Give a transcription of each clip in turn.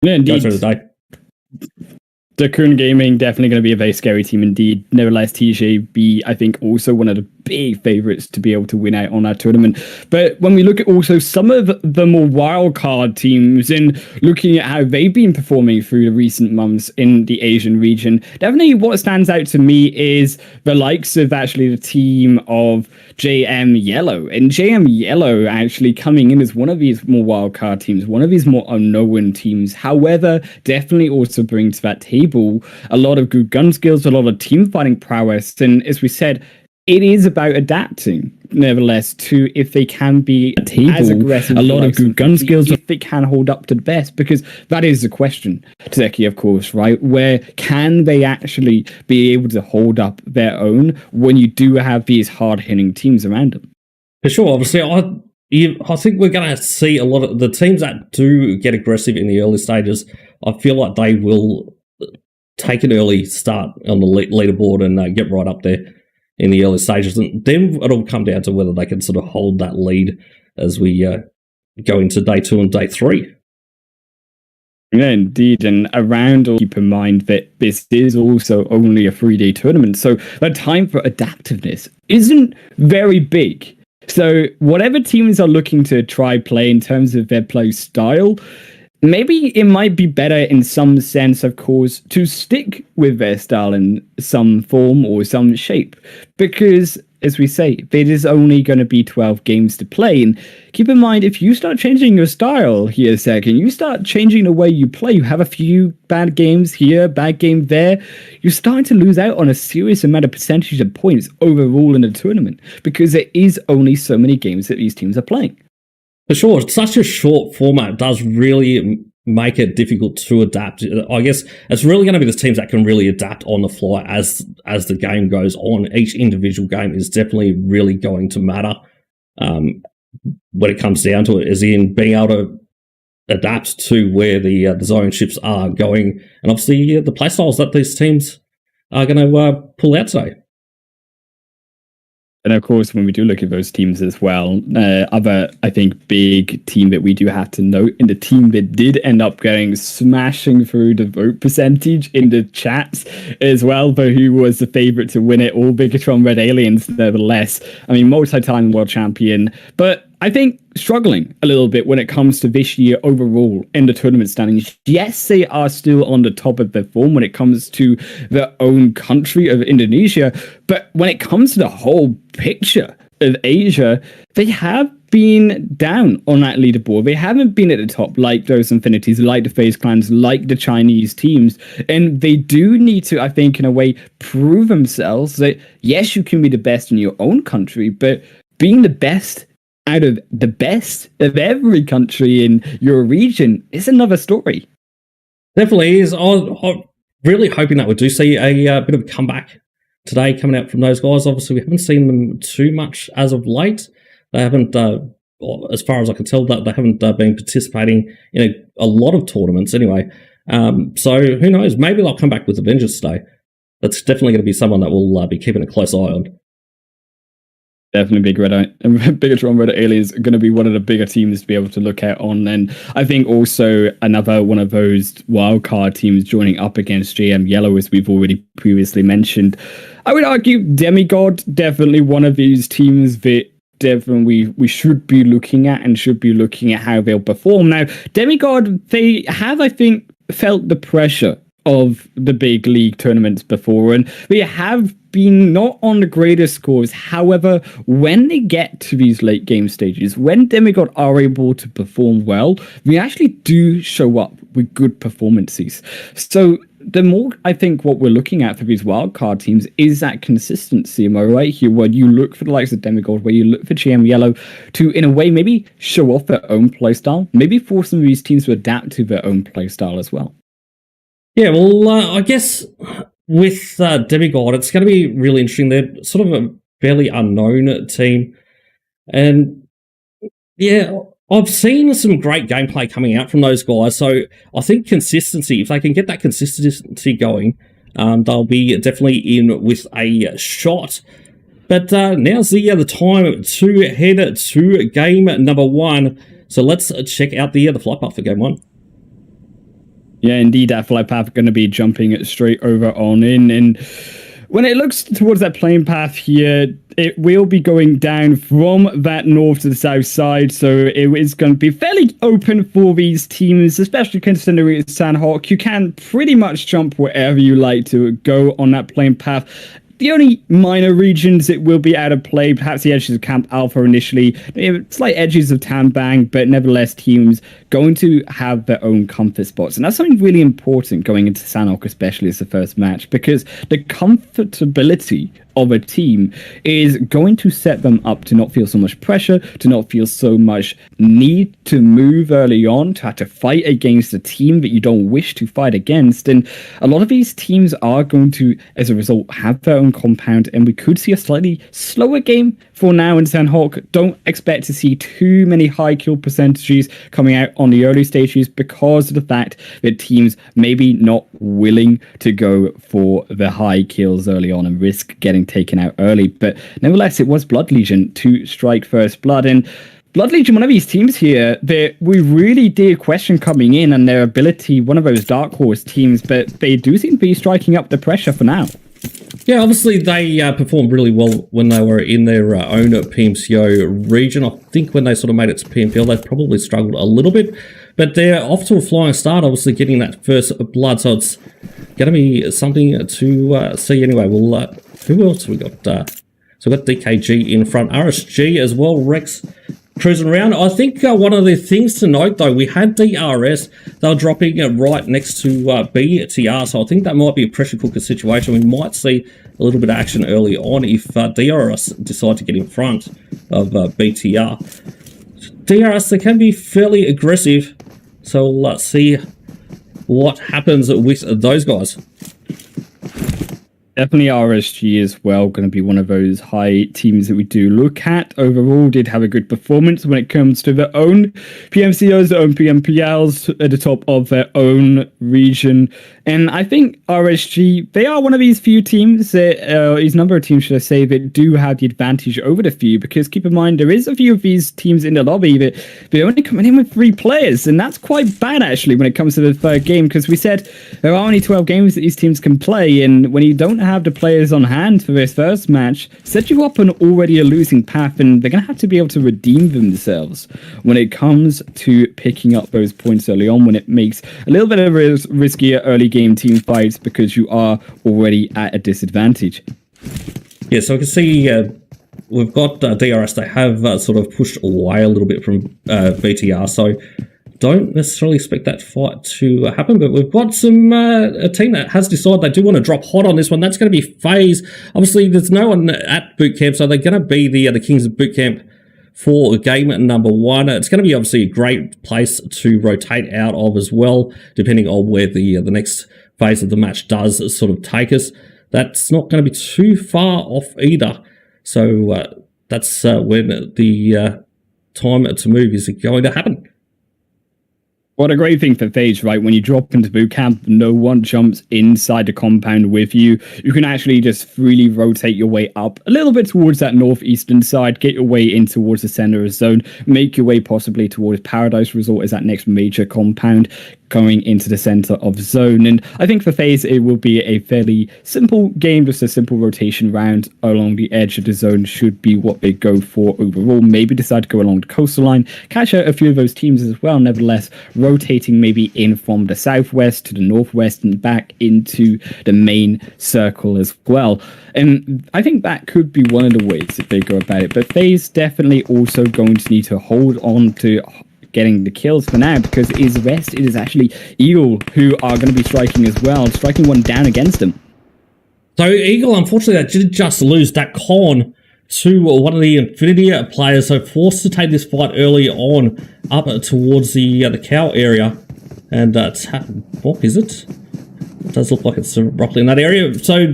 Yeah, indeed. Go through the day. Dakun Gaming, definitely going to be a very scary team indeed. Nevertheless, TJB, I think, also one of the big favourites to be able to win out on that tournament. But when we look at also some of the more wildcard teams and looking at how they've been performing through the recent months in the Asian region, definitely what stands out to me is the likes of actually the team of JM Yellow. And JM Yellow actually coming in as one of these more wildcard teams, one of these more unknown teams. However, definitely also bring to that table a lot of good gun skills, a lot of team fighting prowess, and as we said, it is about adapting, nevertheless, to if they can be as aggressive, a lot of good gun skills, if they can hold up to the best, because that is the question, Teki, of course, right? Where can they actually be able to hold up their own when you do have these hard-hitting teams around them? For sure, obviously, I think we're going to see a lot of the teams that do get aggressive in the early stages. I feel like they will take an early start on the leaderboard and get right up there in the early stages. And then it'll come down to whether they can sort of hold that lead as we go into day 2 and day 3. Yeah, indeed. And around, keep in mind that this is also only a 3-day tournament. So the time for adaptiveness isn't very big. So whatever teams are looking to try play in terms of their play style, maybe it might be better in some sense, of course, to stick with their style in some form or some shape. Because, as we say, it is only going to be 12 games to play. And keep in mind, if you start changing your style here a second, you start changing the way you play, you have a few bad games here, bad game there, you're starting to lose out on a serious amount of percentage of points overall in the tournament. Because there is only so many games that these teams are playing. For sure, such a short format does really make it difficult to adapt. I guess it's really going to be the teams that can really adapt on the fly as the game goes on. Each individual game is definitely really going to matter when it comes down to it, as in being able to adapt to where the zone ships are going, and obviously the playstyles that these teams are going to pull out today. And of course, when we do look at those teams as well, other, I think, big team that we do have to note, and the team that did end up going smashing through the vote percentage in the chats as well, but who was the favorite to win it all, Bigatron Red Aliens, nevertheless. I mean, multi-time world champion, but I think struggling a little bit when it comes to this year overall in the tournament standings. Yes, they are still on the top of their form when it comes to their own country of Indonesia, but when it comes to the whole picture of Asia, they have been down on that leaderboard. They haven't been at the top like those Infinities, like the FaZe clans, like the Chinese teams, and they do need to, I think, in a way, prove themselves that, yes, you can be the best in your own country, but being the best out of the best of every country in your region is another story. Definitely is. I'm really hoping that we do see a bit of a comeback today coming out from those guys. Obviously, we haven't seen them too much as of late. They haven't, as far as I can tell, that they haven't been participating in a lot of tournaments anyway. So who knows? Maybe they'll come back with a vengeance today. That's definitely going to be someone that we'll be keeping a close eye on. Definitely Bigatron Red Aliens are going to be one of the bigger teams to be able to look at on. And I think also another one of those wildcard teams joining up against JM Yellow, as we've already previously mentioned. I would argue Demigod, definitely one of these teams that definitely we should be looking at and should be looking at how they'll perform. Now, Demigod, they have, I think, felt the pressure of the big league tournaments before, and they have been not on the greatest scores. However, when they get to these late game stages, when Demigod are able to perform well, they actually do show up with good performances. So the more, I think, what we're looking at for these wildcard teams is that consistency. Am I right here? Where you look for the likes of Demigod, where you look for GM Yellow to, in a way, maybe show off their own playstyle, maybe force some of these teams to adapt to their own playstyle as well. Yeah, well, I guess with Demigod, it's going to be really interesting. They're sort of a fairly unknown team. And yeah, I've seen some great gameplay coming out from those guys. So I think consistency, if they can get that consistency going, they'll be definitely in with a shot. But now's the time to head to game number 1. So let's check out the flight path for game 1. Yeah, indeed, that flight path going to be jumping straight over on in. And when it looks towards that plane path here, it will be going down from that north to the south side. So it is going to be fairly open for these teams, especially considering it's Sandhawk. You can pretty much jump wherever you like to go on that plane path. The only minor regions it will be out of play, perhaps the edges of Camp Alpha initially, slight edges of Town Bang, but nevertheless teams going to have their own comfort spots. And that's something really important going into Sanhok, especially as the first match, because the comfortability of a team is going to set them up to not feel so much pressure, to not feel so much need to move early on, to have to fight against a team that you don't wish to fight against. And a lot of these teams are going to, as a result, have their own compound, and we could see a slightly slower game for now in Sandhawk. Don't expect to see too many high kill percentages coming out on the early stages because of the fact that teams maybe not willing to go for the high kills early on and risk getting taken out early. But nevertheless, it was Blood Legion to strike first blood. And Blood Legion, one of these teams here that we really did question coming in and their ability, one of those dark horse teams, but they do seem to be striking up the pressure for now. Yeah, obviously they performed really well when they were in their own PMCO region. I think when they sort of made it to PMPL, they probably struggled a little bit, but they're off to a flying start, obviously getting that first blood, so it's going to be something to see anyway. Well, who else we got? So we've got DKG in front, RSG as well, Rex cruising around. I think one of the things to note, though, we had DRS. They were dropping right next to BTR, so I think that might be a pressure cooker situation. We might see a little bit of action early on if DRS decide to get in front of BTR. DRS, they can be fairly aggressive, so let's see what happens with those guys. Definitely RSG as well, going to be one of those high teams that we do look at. Overall, did have a good performance when it comes to their own PMCOs, their own PMPLs at the top of their own region. And I think RSG, they are one of these few teams, these number of teams, should I say, that do have the advantage over the few, because keep in mind, there is a few of these teams in the lobby that they're only coming in with 3 players, and that's quite bad, actually, when it comes to the third game, because we said there are only 12 games that these teams can play, and when you don't have the players on hand for this first match, set you up on already a losing path, and they're going to have to be able to redeem themselves when it comes to picking up those points early on, when it makes a little bit of riskier early game team fights because you are already at a disadvantage. Yeah, so I can see we've got DRS. They have sort of pushed away a little bit from BTR, so don't necessarily expect that fight to happen, but we've got some a team that has decided they do want to drop hot on this one. That's going to be FAZE. Obviously, there's no one at boot camp, so they're going to be the Kings of Boot Camp for game number 1. It's going to be obviously a great place to rotate out of as well, depending on where the next phase of the match does sort of take us. That's not going to be too far off either. So that's when the time to move is going to happen. What a great thing for FAZE, right? When you drop into boot camp, no one jumps inside the compound with you. You can actually just freely rotate your way up a little bit towards that northeastern side, get your way in towards the center of zone, make your way possibly towards Paradise Resort as that next major compound going into the center of zone. And I think for FAZE, it will be a fairly simple game, just a simple rotation round along the edge of the zone should be what they go for overall. Maybe decide to go along the coastal line, catch out a few of those teams as well. Nevertheless, rotating maybe in from the southwest to the northwest and back into the main circle as well. And I think that could be one of the ways that they go about it. But FAZE definitely also going to need to hold on to getting the kills for now, because it is actually Eagle who are going to be striking as well, striking one down against them. So Eagle, unfortunately, they did just lose that con to one of the Infinity players, so forced to take this fight early on up towards the cow area. And what is it? It does look like it's roughly in that area. So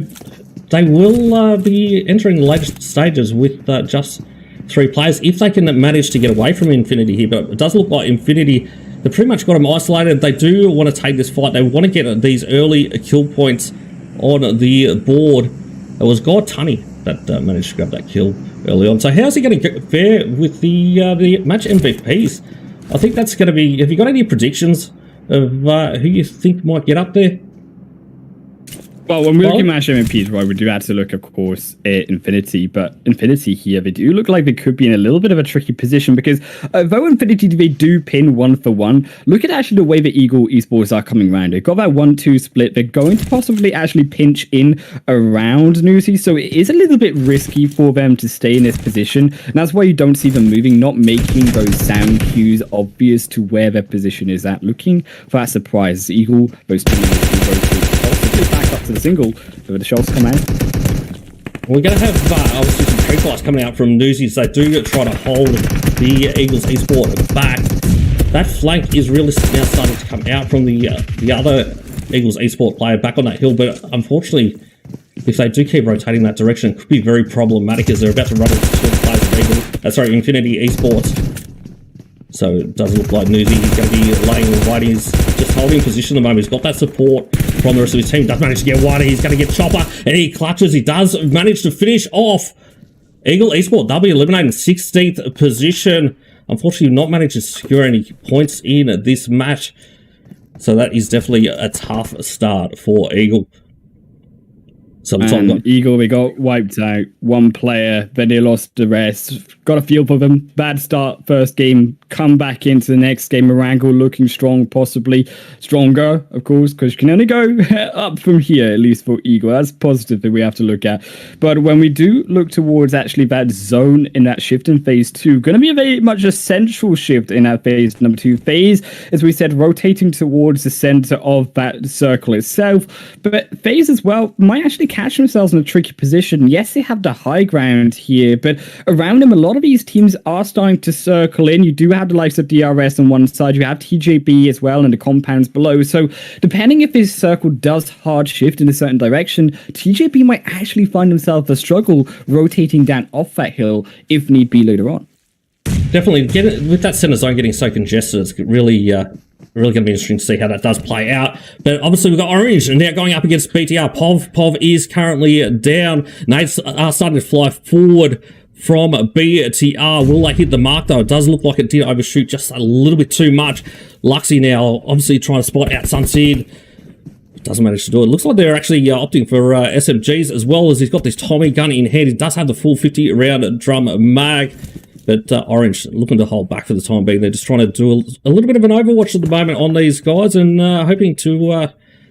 they will be entering the later stages with just 3 players, if they can manage to get away from Infinity here. But it does look like Infinity, they've pretty much got them isolated. They do want to take this fight. They want to get these early kill points on the board. It was God Tunny that managed to grab that kill early on. So how's he going to fare with the match MVPs? I think that's going to be... Have you got any predictions of who you think might get up there? Well, when we look at match MVPs, right, we do have to look, of course, at Infinity. But Infinity here, they do look like they could be in a little bit of a tricky position because though Infinity, they do pin 1-for-1, look at actually the way the Eagle Esports are coming around. They've got that 1-2 split. They're going to possibly actually pinch in around Nuzi. So it is a little bit risky for them to stay in this position. And that's why you don't see them moving, not making those sound cues obvious to where their position is at. Looking for that surprise. Eagle, those two back up to the single, so the shots come out. We're going to have obviously some trade flights coming out from Newsies. They do try to hold the Eagles Esport back. That flank is really now starting to come out from the other Eagles Esport player back on that hill, but unfortunately, if they do keep rotating that direction, it could be very problematic as they're about to run into two players of Infinity Esports. So it does look like Newsy is going to be laying right. He's just holding position at the moment. He's got that support from the rest of his team. Does manage to get Whitey. He's going to get Chopper. And he clutches. He does manage to finish off Eagle Esport. They'll be eliminating 16th position. Unfortunately, not managed to secure any points in this match. So that is definitely a tough start for Eagle. So Eagle, they got wiped out. One player, then they lost the rest. Got a feel for them. Bad start first game. Come back into the next game. Marango looking strong, possibly stronger, of course, because you can only go up from here, at least for Eagle. That's positive that we have to look at. But when we do look towards actually that zone in that shift in phase 2, going to be a very much a central shift in that phase number 2. Phase, as we said, rotating towards the center of that circle itself. But phase as well might actually catch themselves in a tricky position. Yes, they have the high ground here, but around them, a lot of these teams are starting to circle in. You do have the likes of DRS on one side, you have TJB as well, and the compounds below. So depending if this circle does hard shift in a certain direction, TJB might actually find themselves a struggle rotating down off that hill if need be later on. Definitely, with that center zone getting so congested, it's really going to be interesting to see how that does play out. But obviously, we've got Orange and now going up against BTR. Pov is currently down. Nate's starting to fly forward from BTR. Will they hit the mark, though? It does look like it did overshoot just a little bit too much. Luxy now obviously trying to spot out Sunseed. Doesn't manage to do it. Looks like they're actually opting for SMGs as well, as he's got this Tommy gun in hand. He does have the full 50-round drum mag. But Orange looking to hold back for the time being. They're just trying to do a little bit of an overwatch at the moment on these guys, and hoping to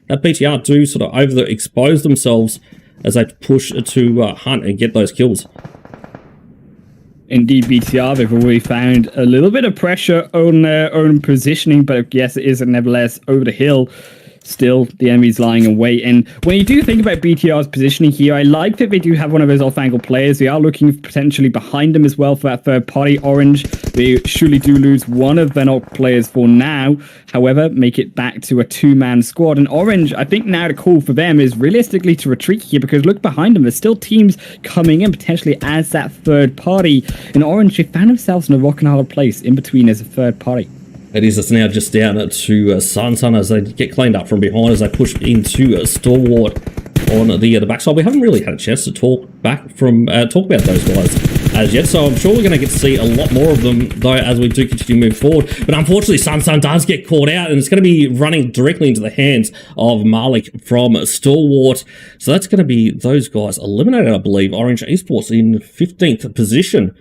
that BTR do sort of overexpose themselves as they push to hunt and get those kills. Indeed, BTR, they've already found a little bit of pressure on their own positioning, but yes, it is nevertheless over the hill. Still, the enemy's lying in wait. And when you do think about BTR's positioning here, I like that they do have one of those off-angle players. They are looking potentially behind them as well for that third party. Orange, they surely do lose one of their knock players for now. However, make it back to a two-man squad. And Orange, I think now the call for them is realistically to retreat here, because look behind them. There's still teams coming in potentially as that third party. And Orange, they found themselves in a rock and hard place in between as a third party. It is. It's now just down to Sun as they get cleaned up from behind as they push into Stalwart on the backside. We haven't really had a chance to talk about those guys as yet, so I'm sure we're going to get to see a lot more of them, though, as we do continue to move forward. But unfortunately, Sun does get caught out, and it's going to be running directly into the hands of Malik from Stalwart. So that's going to be those guys eliminated, I believe. Orange Esports in 15th position.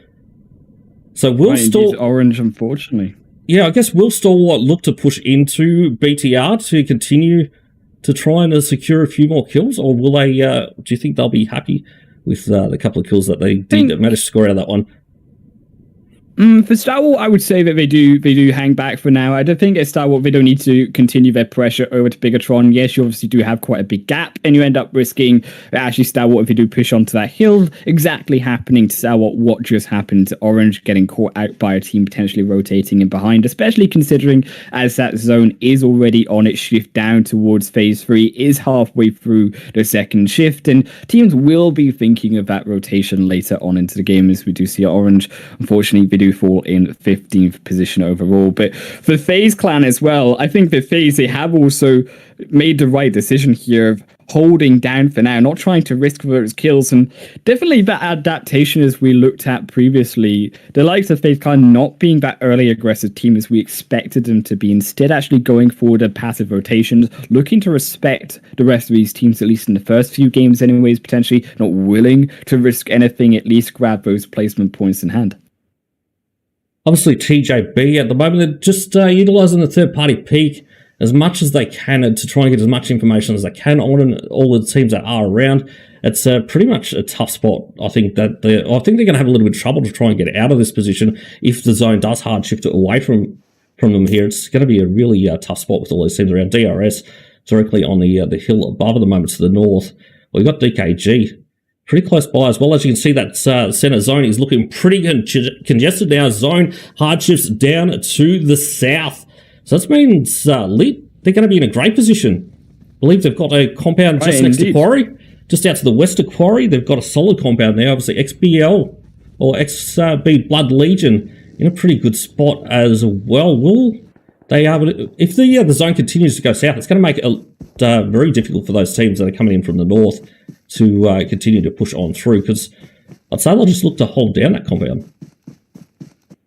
So we'll still Orange, unfortunately. Yeah, I guess will Stalwart look to push into BTR to continue to try and secure a few more kills, or will they? Do you think they'll be happy with the couple of kills that they did manage to score out of that one? For Stalwart, I would say that they do hang back for now. I don't think at Stalwart they don't need to continue their pressure over to Bigatron. Yes, you obviously do have quite a big gap, and you end up risking actually Stalwart, if you do push onto that hill, exactly happening to Stalwart what just happened to Orange, getting caught out by a team potentially rotating in behind, especially considering as that zone is already on its shift down towards phase 3, is halfway through the second shift, and teams will be thinking of that rotation later on into the game, as we do see Orange. Unfortunately, they do fall in 15th position overall. But for FaZe Clan as well, I think that FaZe, they have also made the right decision here of holding down for now, not trying to risk those kills. And definitely that adaptation, as we looked at previously, the likes of FaZe kind of not being that early aggressive team as we expected them to be, instead actually going forward at passive rotations, looking to respect the rest of these teams, at least in the first few games anyways, potentially not willing to risk anything, at least grab those placement points in hand. Obviously, TJB at the moment, they're just utilising the third-party peak as much as they can to try and get as much information as they can on all the teams that are around. It's pretty much a tough spot. I think they're going to have a little bit of trouble to try and get out of this position if the zone does hard shift it away from them here. It's going to be a really tough spot with all these teams around. DRS directly on the hill above at the moment to the north. We've got DKG pretty close by as well. As you can see, that center zone is looking pretty congested now. Zone hard shifts down to the south. So that means Lit, they're going to be in a great position. I believe they've got a compound just next to Quarry, just out to the west of Quarry. They've got a solid compound now. Obviously, XBL or XB Blood Legion in a pretty good spot as well. Will they if the zone continues to go south, it's going to make it very difficult for those teams that are coming in from the north to continue to push on through, because I'd say they'll just look to hold down that compound.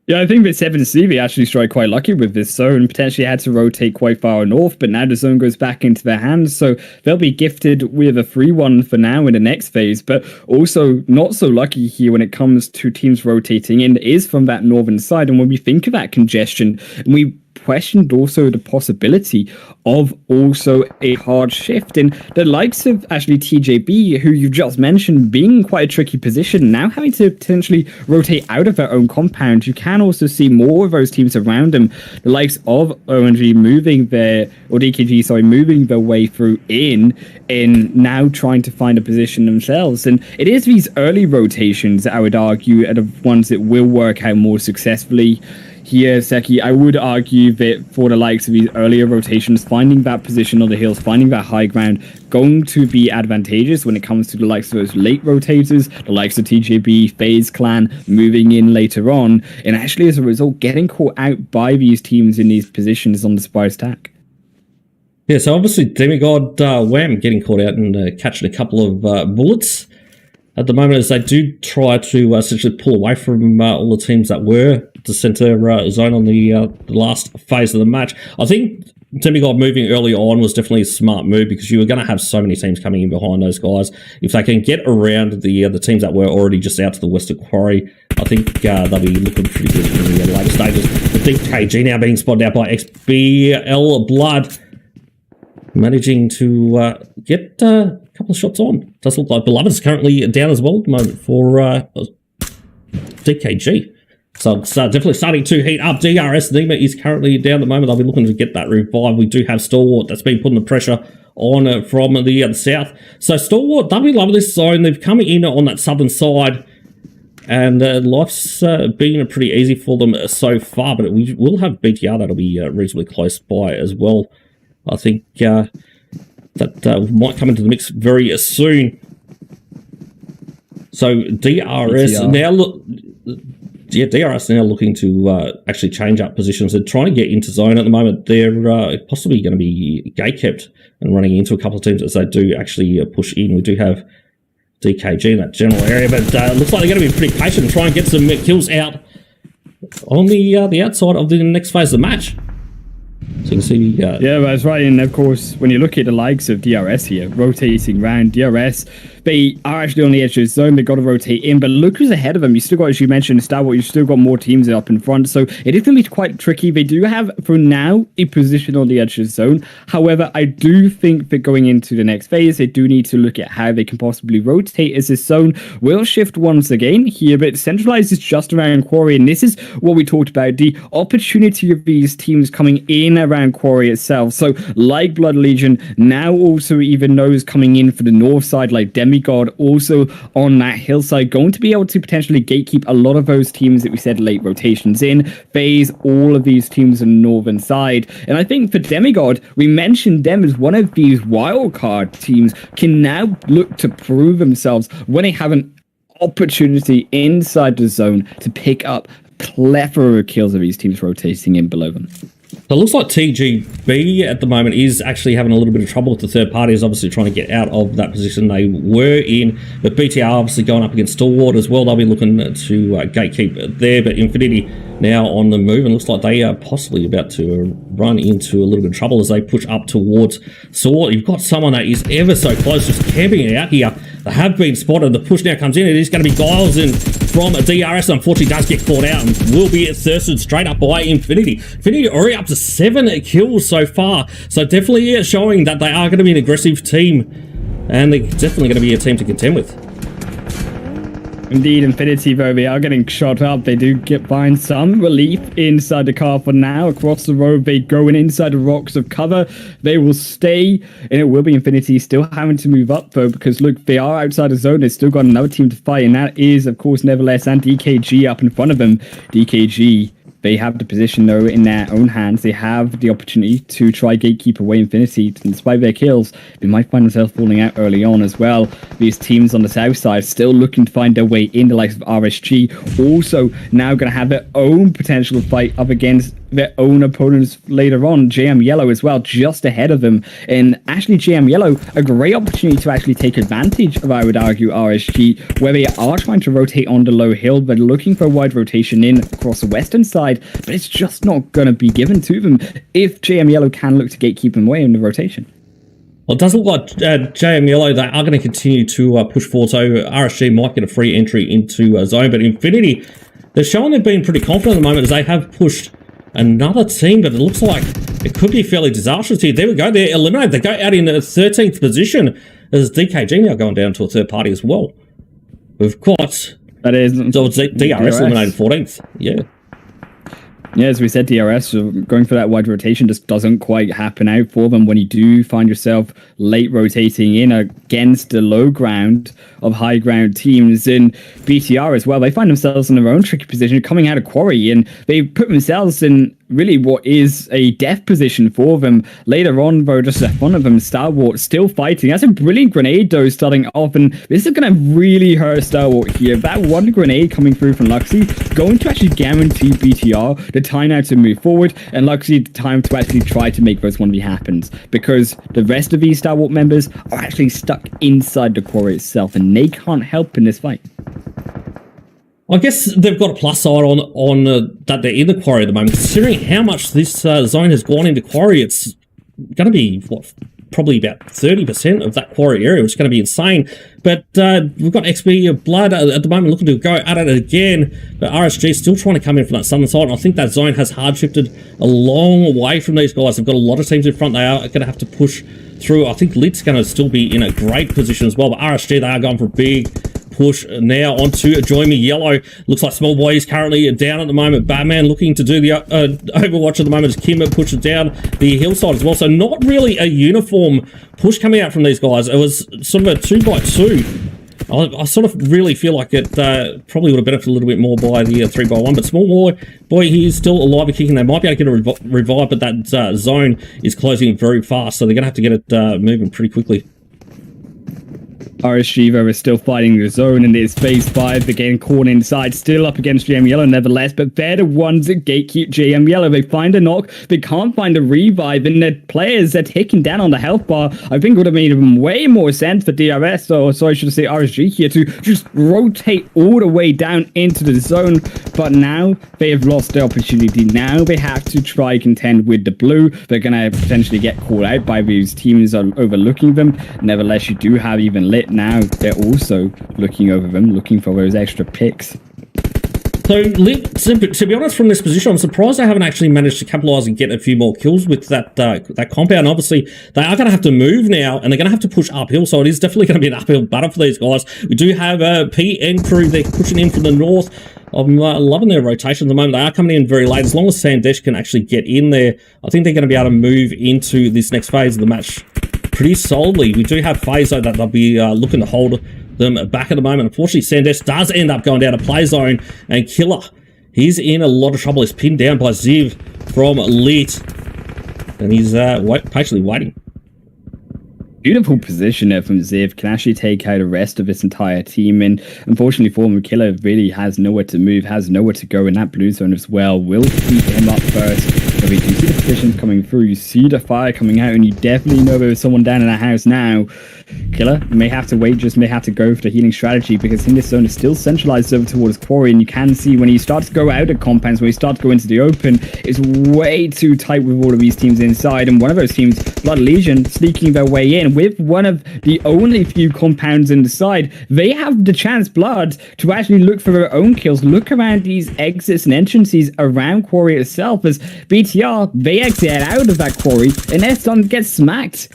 Yeah, I think that 7CV actually struck quite lucky with this zone, potentially had to rotate quite far north, but now the zone goes back into their hands, so they'll be gifted with a 3-1 for now in the next phase, but also not so lucky here when it comes to teams rotating in, is from that northern side. And when we think of that congestion, and we questioned also the possibility of also a hard shift, and the likes of actually TJB, who you just mentioned, being in quite a tricky position, now having to potentially rotate out of their own compound. You can also see more of those teams around them, the likes of ONG moving their, or DKG, sorry, moving their way through in, and now trying to find a position themselves. And it is these early rotations that I would argue are the ones that will work out more successfully. Here, Seki, I would argue that for the likes of these earlier rotations, finding that position on the hills, finding that high ground, going to be advantageous when it comes to the likes of those late rotators, the likes of TJB, FaZe Clan, moving in later on, and actually as a result, getting caught out by these teams in these positions on the surprise attack. Yeah, so obviously DEMIGOD, Wham, getting caught out and catching a couple of bullets at the moment as they do try to essentially pull away from all the teams that were the center zone on the last phase of the match. I think DEMIGOD moving early on was definitely a smart move, because you were going to have so many teams coming in behind those guys. If they can get around the teams that were already just out to the west of Quarry, I think they'll be looking pretty good in the later stages. The DKG now being spotted out by XBBL Blood, managing to get a couple of shots on. Does look like Beloved is currently down as well at the moment for DKG. So it's definitely starting to heat up. DRS Nima is currently down at the moment. They'll be looking to get that revive. We do have Stalwart that's been putting the pressure on from the south. So Stalwart, they'll be loving this zone. They've come in on that southern side, and life's been pretty easy for them so far, but we will have BTR that'll be reasonably close by as well. I think that might come into the mix very soon. So DRS now looking to actually change up positions. They're trying to get into zone at the moment. They're possibly going to be gate kept and running into a couple of teams as they do actually push in. We do have DKG in that general area, but it looks like they're going to be pretty patient and try and get some kills out on the outside of the next phase of the match. So you can see, yeah, that's right. And of course, when you look at the likes of DRS here, rotating around, DRS, they are actually on the edge of the zone. They've got to rotate in, but look who's ahead of them. You still got, as you mentioned, Stalwart, you've still got more teams up in front. So it is going to be quite tricky. They do have, for now, a position on the edge of the zone. However, I do think that going into the next phase, they do need to look at how they can possibly rotate, as this zone will shift once again here, but centralized is just around Quarry. And this is what we talked about, the opportunity of these teams coming in around Quarry itself. So like Blood Legion, now also even those coming in for the north side, like DEMIGOD, also on that hillside, going to be able to potentially gatekeep a lot of those teams that we said late rotations in. FaZe, all of these teams on the northern side. And I think for DEMIGOD, we mentioned them as one of these wildcard teams, can now look to prove themselves when they have an opportunity inside the zone to pick up plethora of kills of these teams rotating in below them. So it looks like TJB at the moment is actually having a little bit of trouble with the third parties, obviously trying to get out of that position they were in. But BTR obviously going up against Stalwart as well. They'll be looking to gatekeep there. But Infinity now on the move, and looks like they are possibly about to run into a little bit of trouble as they push up towards Stalwart. You've got someone that is ever so close, just camping out here. They have been spotted. The push now comes in. It is going to be Giles in from DRS. Unfortunately, does get caught out and will be thirsted straight up by Infinity. Infinity already up to 7 kills so far. So definitely showing that they are going to be an aggressive team. And they're definitely going to be a team to contend with. Indeed, Infinity, though, they are getting shot up. They do find some relief inside the car for now. Across the road, they go inside the rocks of cover. They will stay, and it will be Infinity still having to move up, though, because, look, they are outside the zone. They've still got another team to fight, and that is, of course, nevertheless, and DKG up in front of them. DKG, they have the position, though, in their own hands. They have the opportunity to try gatekeep away Infinity. And despite their kills, they might find themselves falling out early on as well. These teams on the south side still looking to find their way in, the likes of RSG, also now going to have their own potential fight up against their own opponents later on. JM Yellow as well, just ahead of them. And actually, JM Yellow, a great opportunity to actually take advantage of, I would argue, RSG, where they are trying to rotate on the low hill, but looking for a wide rotation in across the western side, but it's just not going to be given to them if JM Yellow can look to gatekeep them away in the rotation. Well, it does look like JM Yellow, they are going to continue to push forward, so RSG might get a free entry into a zone, but Infinity, they're showing they've been pretty confident at the moment as they have pushed another team, but it looks like it could be fairly disastrous here. There we go, they're eliminated. They go out in the 13th position as DKG now going down to a third party as well. We've got... That is... So it's DRS eliminated 14th, yeah. Yeah, as we said, DRS, going for that wide rotation just doesn't quite happen out for them when you do find yourself late rotating in against the low ground of high ground teams. In BTR as well, they find themselves in their own tricky position coming out of quarry, and they put themselves in really what is a death position for them. Later on, though, just in front of them, Stalwart still fighting. That's a brilliant grenade, though, starting off, and this is going to really hurt Stalwart here. That one grenade coming through from Luxy going to actually guarantee BTR the time now to move forward, and Luxy the time to actually try to make those 1v happens, because the rest of these Stalwart members are actually stuck inside the quarry itself, and they can't help in this fight. I guess they've got a plus side on that they're in the quarry at the moment. Considering how much this zone has gone into quarry, it's going to be, what, probably about 30% of that quarry area, which is going to be insane. But we've got XBBL at the moment looking to go at it again, but RSG is still trying to come in from that southern side, and I think that zone has hard shifted a long way from these guys. They've got a lot of teams in front. They are going to have to push through. I think Lit's going to still be in a great position as well, but RSG, they are going for a big push now onto Join Me Yellow. Looks like Small Boy is currently down at the moment. Batman looking to do the Overwatch at the moment as Kim pushes down the hillside as well. So not really a uniform push coming out from these guys. It was sort of a 2x2. I sort of really feel like it probably would have benefited a little bit more by the 3x1, but Small Boy, he is still alive and kicking. They might be able to get a revive, but that zone is closing very fast, so they're going to have to get it moving pretty quickly. RSG, though, is still fighting the zone, and it's phase 5. They're getting caught inside, still up against JM Yellow, nevertheless, but they're the ones that gatekeep JM Yellow. They find a knock, they can't find a revive, and the players are taking down on the health bar. I think it would have made even way more sense for DRS, or so I should say RSG here, to just rotate all the way down into the zone, but now they have lost the opportunity. Now they have to try contend with the blue. They're going to potentially get caught out by these teams overlooking them. Nevertheless, you do have even Lit now. They're also looking over them, looking for those extra picks. So, to be honest, from this position, I'm surprised they haven't actually managed to capitalise and get a few more kills with that compound. Obviously, they are going to have to move now, and they're going to have to push uphill, so it is definitely going to be an uphill battle for these guys. We do have a PN crew. They're pushing in from the north. I'm loving their rotation at the moment. They are coming in very late. As long as Sandesh can actually get in there, I think they're going to be able to move into this next phase of the match pretty solidly. We do have FAZE, though, that they'll be looking to hold them back at the moment. Unfortunately, Sandesh does end up going down to play zone, and Killer, he's in a lot of trouble. He's pinned down by Ziv from Lit, and he's patiently waiting. Beautiful position there from Ziv, can actually take out the rest of this entire team, and unfortunately for him, Killer really has nowhere to move, has nowhere to go in that blue zone as well. Will keep him up first. So we can see the positions coming through, you see the fire coming out, and you definitely know there's someone down in the house now. Killer may have to wait, just may have to go for the healing strategy, because in this zone is still centralized over towards Quarry, and you can see when he starts to go out of compounds, when he starts to go into the open, it's way too tight with all of these teams inside, and one of those teams, Blood Legion, sneaking their way in with one of the only few compounds inside. They have the chance, Blood, to actually look for their own kills, look around these exits and entrances around Quarry itself, as BTR, they exit out of that Quarry, and Eston gets smacked.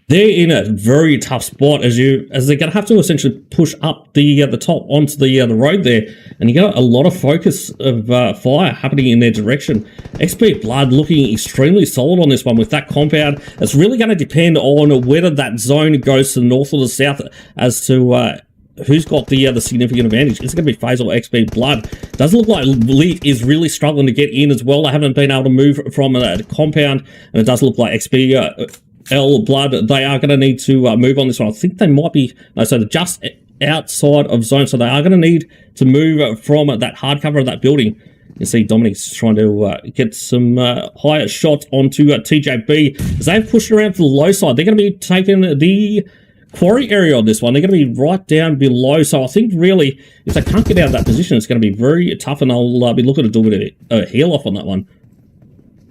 They're in a very tough spot as they're going to have to essentially push up the top onto the road there, and you got a lot of focus of fire happening in their direction. XB Blood looking extremely solid on this one with that compound. It's really going to depend on whether that zone goes to the north or the south as to who's got the significant advantage. Is it going to be FaZe or XB Blood? Does look like Elite is really struggling to get in as well. They haven't been able to move from a compound, and it does look like XBL Blood, they are going to need to move on this one. I think they might be, no, so they're just outside of zone, so they are going to need to move from that hard cover of that building. You see Dominic's trying to get some higher shots onto TJB as they've pushed around to the low side. They're going to be taking the Quarry area on this one. They're going to be right down below, so I think really if they can't get out of that position, it's going to be very tough, and they'll be looking to do a heal off on that one.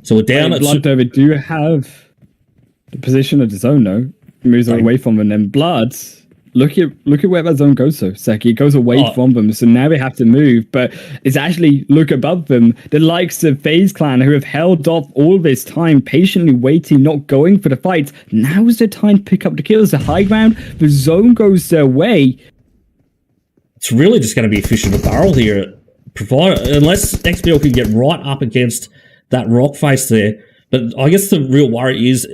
So we're down at Blood, though, we do have the position of the zone, though, moves away from them. And Blood, look at where that zone goes, so Seki. It goes away from them, so now they have to move. But it's actually, look above them, the likes of FaZe Clan, who have held off all this time, patiently waiting, not going for the fight. Now's the time to pick up the kills. The high ground, the zone goes their way. It's really just going to be a fish in a barrel here, unless XBL can get right up against that rock face there. But I guess the real worry is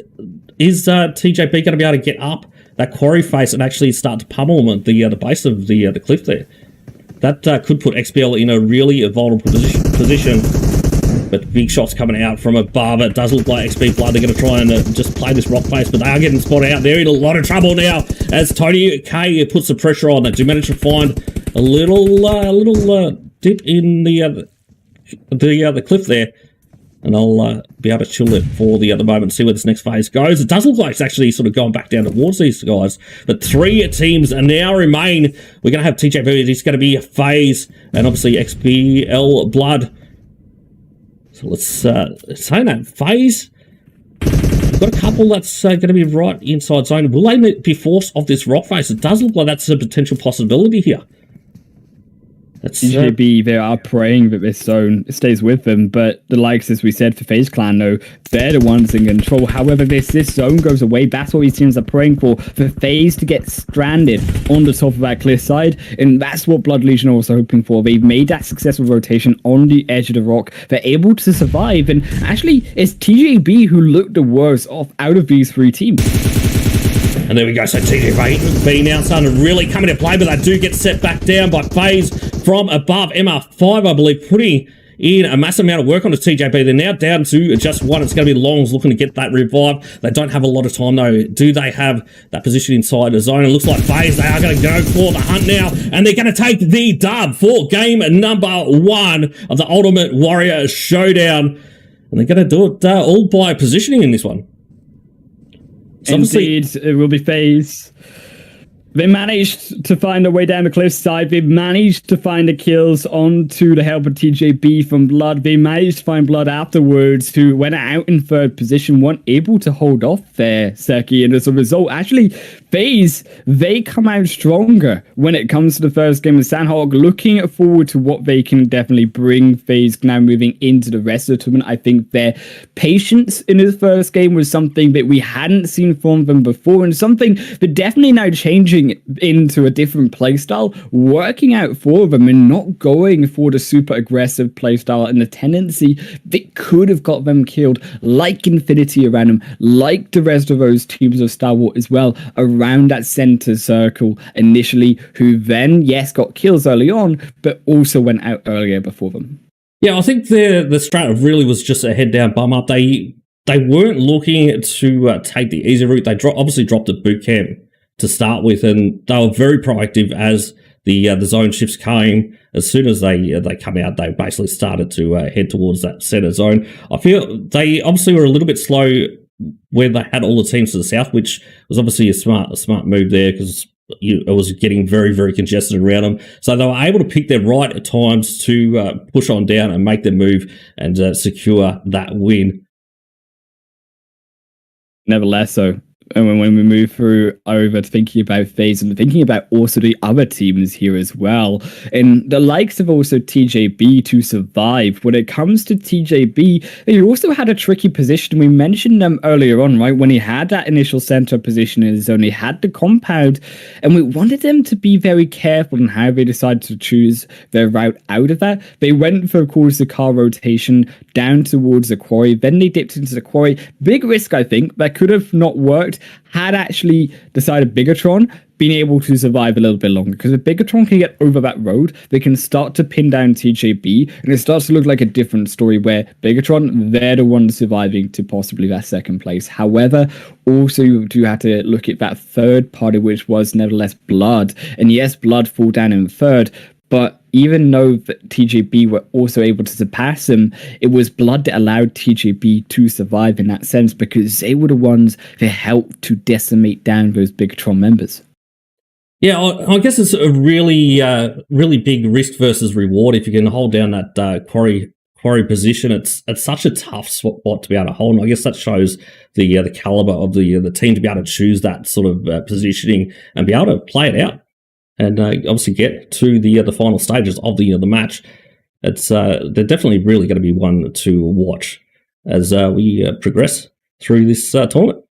TJB going to be able to get up that Quarry face and actually start to pummel them at the base of the cliff there? That could put XBL in a really vulnerable position. But big shots coming out from above. It does look like XB Blood. They're going to try and just play this rock face, but they are getting spotted out. They're in a lot of trouble now as Tony K puts the pressure on. They do manage to find a little dip in the cliff there. And I'll be able to chill it for the other moment and see where this next phase goes. It does look like it's actually sort of going back down towards these guys. But 3 teams now remain. We're going to have TJB. It's going to be a FaZe and obviously XBL Blood. So let's say that FaZe. We've got a couple that's going to be right inside zone. Will they be forced off this rock face? It does look like that's a potential possibility here. TJB, they are praying that this zone stays with them, but the likes, as we said, for FaZe Clan, though, they're the ones in control. However, this zone goes away. That's what these teams are praying for FaZe to get stranded on the top of that cliffside, and that's what Blood Legion are also hoping for. They've made that successful rotation on the edge of the rock. They're able to survive, and actually, it's TJB who looked the worst off out of these 3 teams. And there we go. So TJB now starting to really come into play, but they do get set back down by FaZe from above. MR5, I believe, putting in a massive amount of work on the TJB. They're now down to just 1. It's going to be Longs looking to get that revive. They don't have a lot of time, though. Do they have that position inside the zone? It looks like FaZe, they are going to go for the hunt now, and they're going to take the dub for game number 1 of the Ultimate Warrior Showdown. And they're going to do it all by positioning in this one. So indeed, it will be FaZe. They managed to find their way down the cliffside. They managed to find the kills onto the help of TJB from Blood. They managed to find Blood afterwards, who went out in 3rd position, weren't able to hold off there, Seki. And as a result, actually, FaZe, they come out stronger when it comes to the first game of Sandhawk. Looking forward to what they can definitely bring FaZe now moving into the rest of the tournament. I think their patience in this first game was something that we hadn't seen from them before, and something that definitely now changing into a different playstyle, working out for them and not going for the super aggressive playstyle and the tendency that could have got them killed, like Infinity around them, like the rest of those teams of Star Wars as well, around that center circle initially, who then, yes, got kills early on, but also went out earlier before them. Yeah, I think the strat really was just a head down bum up. They weren't looking to take the easy route. They obviously dropped the boot camp to start with, and they were very proactive as the zone shifts came. as soon as they come out, they basically started to head towards that center zone. I feel they obviously were a little bit slow where they had all the teams to the south, which was obviously a smart move there because it was getting very, very congested around them. So they were able to pick their right at times to push on down and make their move and secure that win. Nevertheless, so and when we move through over to thinking about FaZe and thinking about also the other teams here as well, and the likes of also TJB to survive. When it comes to TJB, they also had a tricky position. We mentioned them earlier on, right? When he had that initial center position in his zone, he had the compound, and we wanted them to be very careful in how they decided to choose their route out of that. They went for, of course, the car rotation down towards the quarry, then they dipped into the quarry. Big risk, I think, that could have not worked had actually decided Bigatron been able to survive a little bit longer, because if Bigatron can get over that road, they can start to pin down TJB, and it starts to look like a different story where Bigatron, they're the ones surviving to possibly that second place. However, also you do have to look at that third party, which was nevertheless Blood, and yes, Blood fall down in third, but even though TJB were also able to surpass them, it was Blood that allowed TJB to survive in that sense, because they were the ones that helped to decimate down those Bigatron members. Yeah, I guess it's a really, really big risk versus reward if you can hold down that quarry position. It's such a tough spot to be able to hold, and I guess that shows the caliber of the team to be able to choose that sort of positioning and be able to play it out. And obviously get to the final stages of the match. It's they're definitely really going to be one to watch as we progress through this tournament.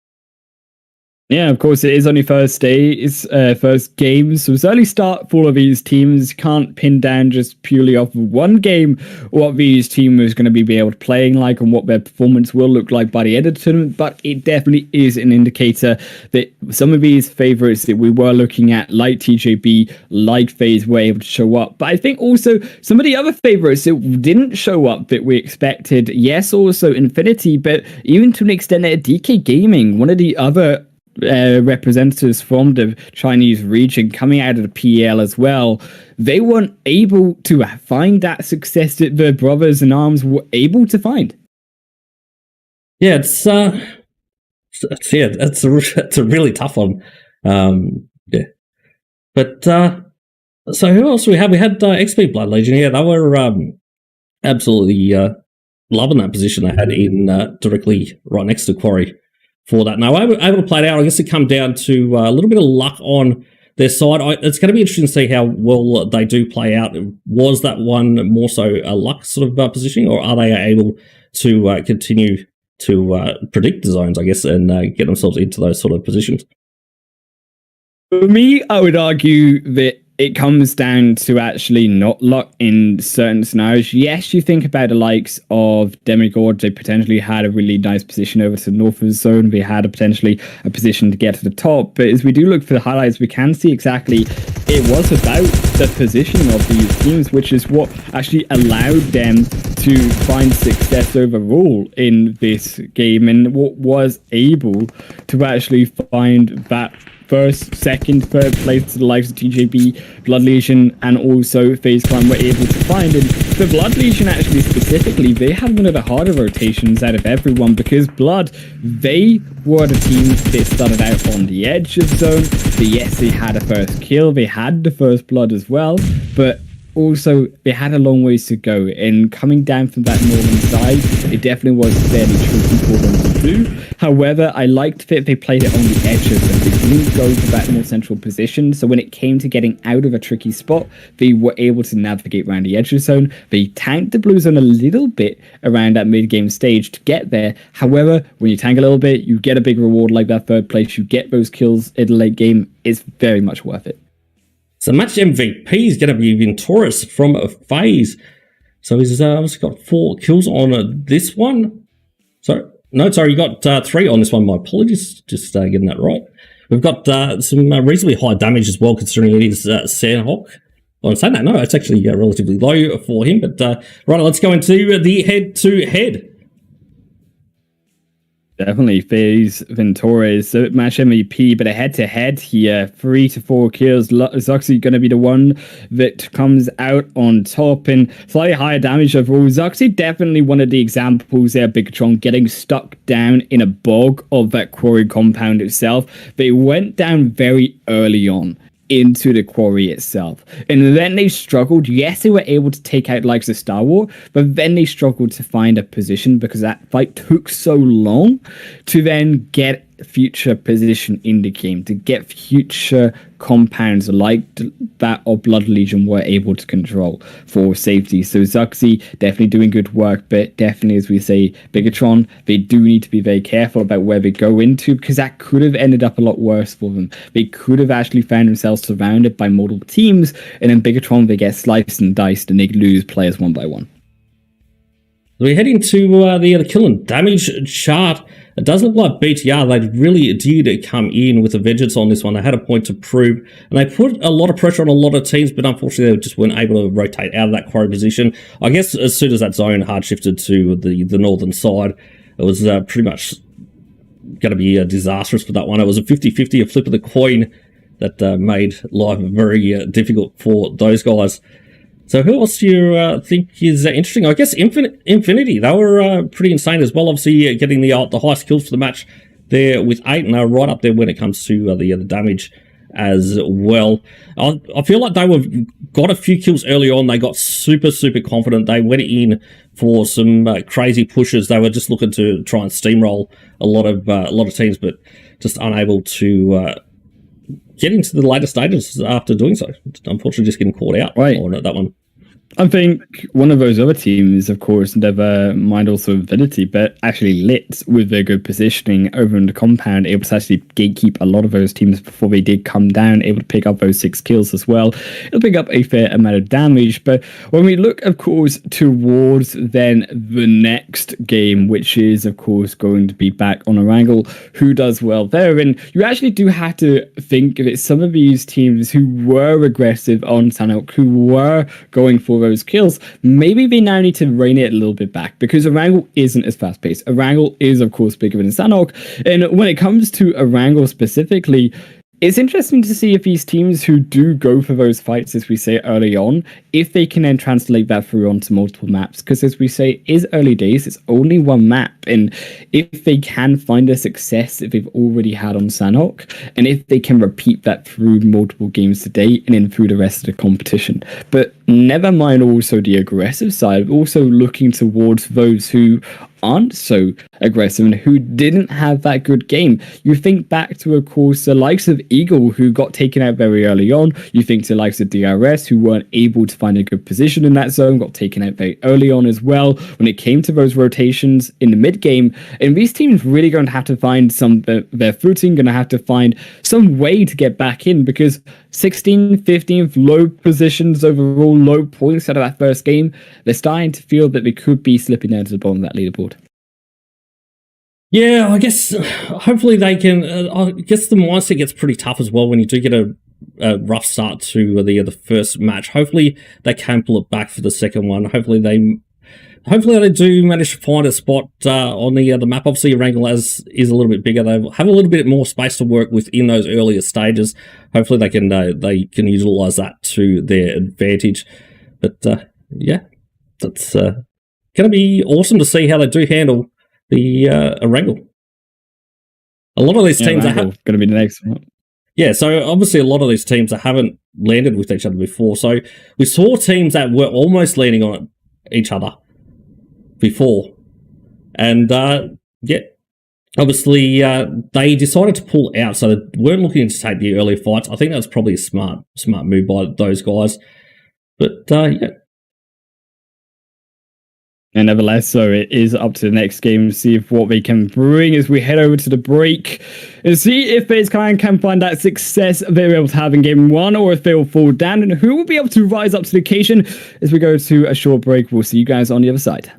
Yeah, of course, it is only first day, it's first game, so it's early start for all of these teams. Can't pin down just purely off of one game what these teams are going to be able to playing like and what their performance will look like by the end of the tournament, but it definitely is an indicator that some of these favorites that we were looking at, like TJB, like FaZe, were able to show up. But I think also some of the other favorites that didn't show up that we expected, yes, also Infinity, but even to an extent at DK Gaming, one of the other representatives from the Chinese region coming out of the PEL as well, they weren't able to find that success that the brothers in arms were able to find. Yeah, it's a really tough one. Yeah, but so who else we had? We had XP Blood Legion. Yeah, they were absolutely loving that position they had in directly right next to Quarry. For that. Now, able to play it out. I guess it come down to a little bit of luck on their side. It's going to be interesting to see how well they do play out. Was that one more so a luck sort of positioning, or are they able to continue to predict the zones, I guess, and get themselves into those sort of positions? For me, I would argue that it comes down to actually not luck in certain scenarios. Yes, you think about the likes of DEMIGOD, they potentially had a really nice position over to the north of the zone. They had potentially a position to get to the top. But as we do look for the highlights, we can see exactly it was about the positioning of these teams, which is what actually allowed them to find success overall in this game, and what was able to actually find that first, second, third place to the likes of TJB, Blood Legion, and also FaZe Clan were able to find. And the Blood Legion actually specifically, they had one of the harder rotations out of everyone, because Blood, they were the team that started out on the edge of zone. But yes, they had a first kill, they had the first blood as well, but also they had a long ways to go, and coming down from that northern side, it definitely was fairly tricky for them to do. However, I liked that they played it on the edges and they didn't go for that more central position, so when it came to getting out of a tricky spot, they were able to navigate around the edge of zone. They tanked the blue zone a little bit around that mid-game stage to get there. However, when you tank a little bit, you get a big reward like that third place, you get those kills in the late game. It's very much worth it. So match MVP is going to be Venturis from FaZe. So he's obviously got 4 kills on this one. Sorry, you got 3 on this one. My apologies, just getting that right. We've got some reasonably high damage as well, considering it is Sandhawk. I'm saying that, no, it's actually relatively low for him. But right, let's go into the head-to-head. Definitely, FaZe Ventura's match MVP, but a head-to-head here, 3 to 4 kills. Zuxi going to be the one that comes out on top and slightly higher damage overall. Zuxi definitely one of the examples there, Bigatron getting stuck down in a bog of that quarry compound itself. They went down very early on into the quarry itself, and then they struggled. Yes, they were able to take out likes of Star Wars, but then they struggled to find a position because that fight took so long to then get future position in the game, to get future compounds like that of Blood Legion were able to control for safety. So Zuxi definitely doing good work, but definitely, as we say, Bigatron, they do need to be very careful about where they go into, because that could have ended up a lot worse for them. They could have actually found themselves surrounded by multiple teams, and then Bigatron, they get sliced and diced and they lose players one by one. We head into the kill and damage chart. It does look like BTR, they really did come in with a vengeance on this one. They had a point to prove, and they put a lot of pressure on a lot of teams, but unfortunately they just weren't able to rotate out of that quarry position. I guess as soon as that zone hard shifted to the northern side, it was pretty much going to be disastrous for that one. It was a 50-50, a flip of the coin that made life very difficult for those guys. So who else do you think is interesting? I guess Infinity, they were pretty insane as well. Obviously getting the highest kills for the match there with 8, and they're right up there when it comes to the damage as well. I feel like they got a few kills early on. They got super confident. They went in for some crazy pushes. They were just looking to try and steamroll a lot of teams, but just unable to get into the later stages after doing so. Unfortunately, just getting caught out on that one. I think one of those other teams, of course, never mind also Infinity, but actually Lit with their good positioning over in the compound, able to actually gatekeep a lot of those teams before they did come down, able to pick up those 6 kills as well. It'll pick up a fair amount of damage, but when we look, of course, towards then the next game, which is, of course, going to be back on Erangel, who does well there, and you actually do have to think of it, some of these teams who were aggressive on Sanhok, who were going for those kills, maybe they now need to rein it a little bit back, because Erangel isn't as fast paced. Erangel is, of course, bigger than Sanhok, and when it comes to Erangel specifically, it's interesting to see if these teams who do go for those fights, as we say early on, if they can then translate that through onto multiple maps. Because as we say, it is early days, it's only one map. And if they can find a success that they've already had on Sanhok, and if they can repeat that through multiple games today and then through the rest of the competition. But never mind also the aggressive side, also looking towards those who aren't so aggressive and who didn't have that good game. You think back to, of course, the likes of Eagle, who got taken out very early on. You think to the likes of DRS, who weren't able to find a good position in that zone, got taken out very early on as well when it came to those rotations in the mid game. And these teams really going to have to find their footing, going to have to find some way to get back in, because 16th, 15th, low positions overall, low points out of that first game, they're starting to feel that they could be slipping down to the bottom of that leaderboard. Yeah, I guess hopefully they can. I guess the mindset gets pretty tough as well when you do get a rough start to the first match. Hopefully they can pull it back for the second one. Hopefully they do manage to find a spot on the map. Obviously, Erangel is a little bit bigger. They have a little bit more space to work with in those earlier stages. Hopefully they can utilize that to their advantage. But yeah, that's going to be awesome to see how they do handle the Erangel. A lot of these teams are going to be the next one. Yeah, so obviously a lot of these teams that haven't landed with each other before. So we saw teams that were almost landing on each other before, and yeah, obviously they decided to pull out, so they weren't looking to take the early fights. I think that was probably a smart move by those guys. But yeah. And nevertheless, so it is up to the next game to see if what they can bring as we head over to the break and see if FaZe can find that success they were able to have in game 1, or if they will fall down, and who will be able to rise up to the occasion. As we go to a short break, we'll see you guys on the other side.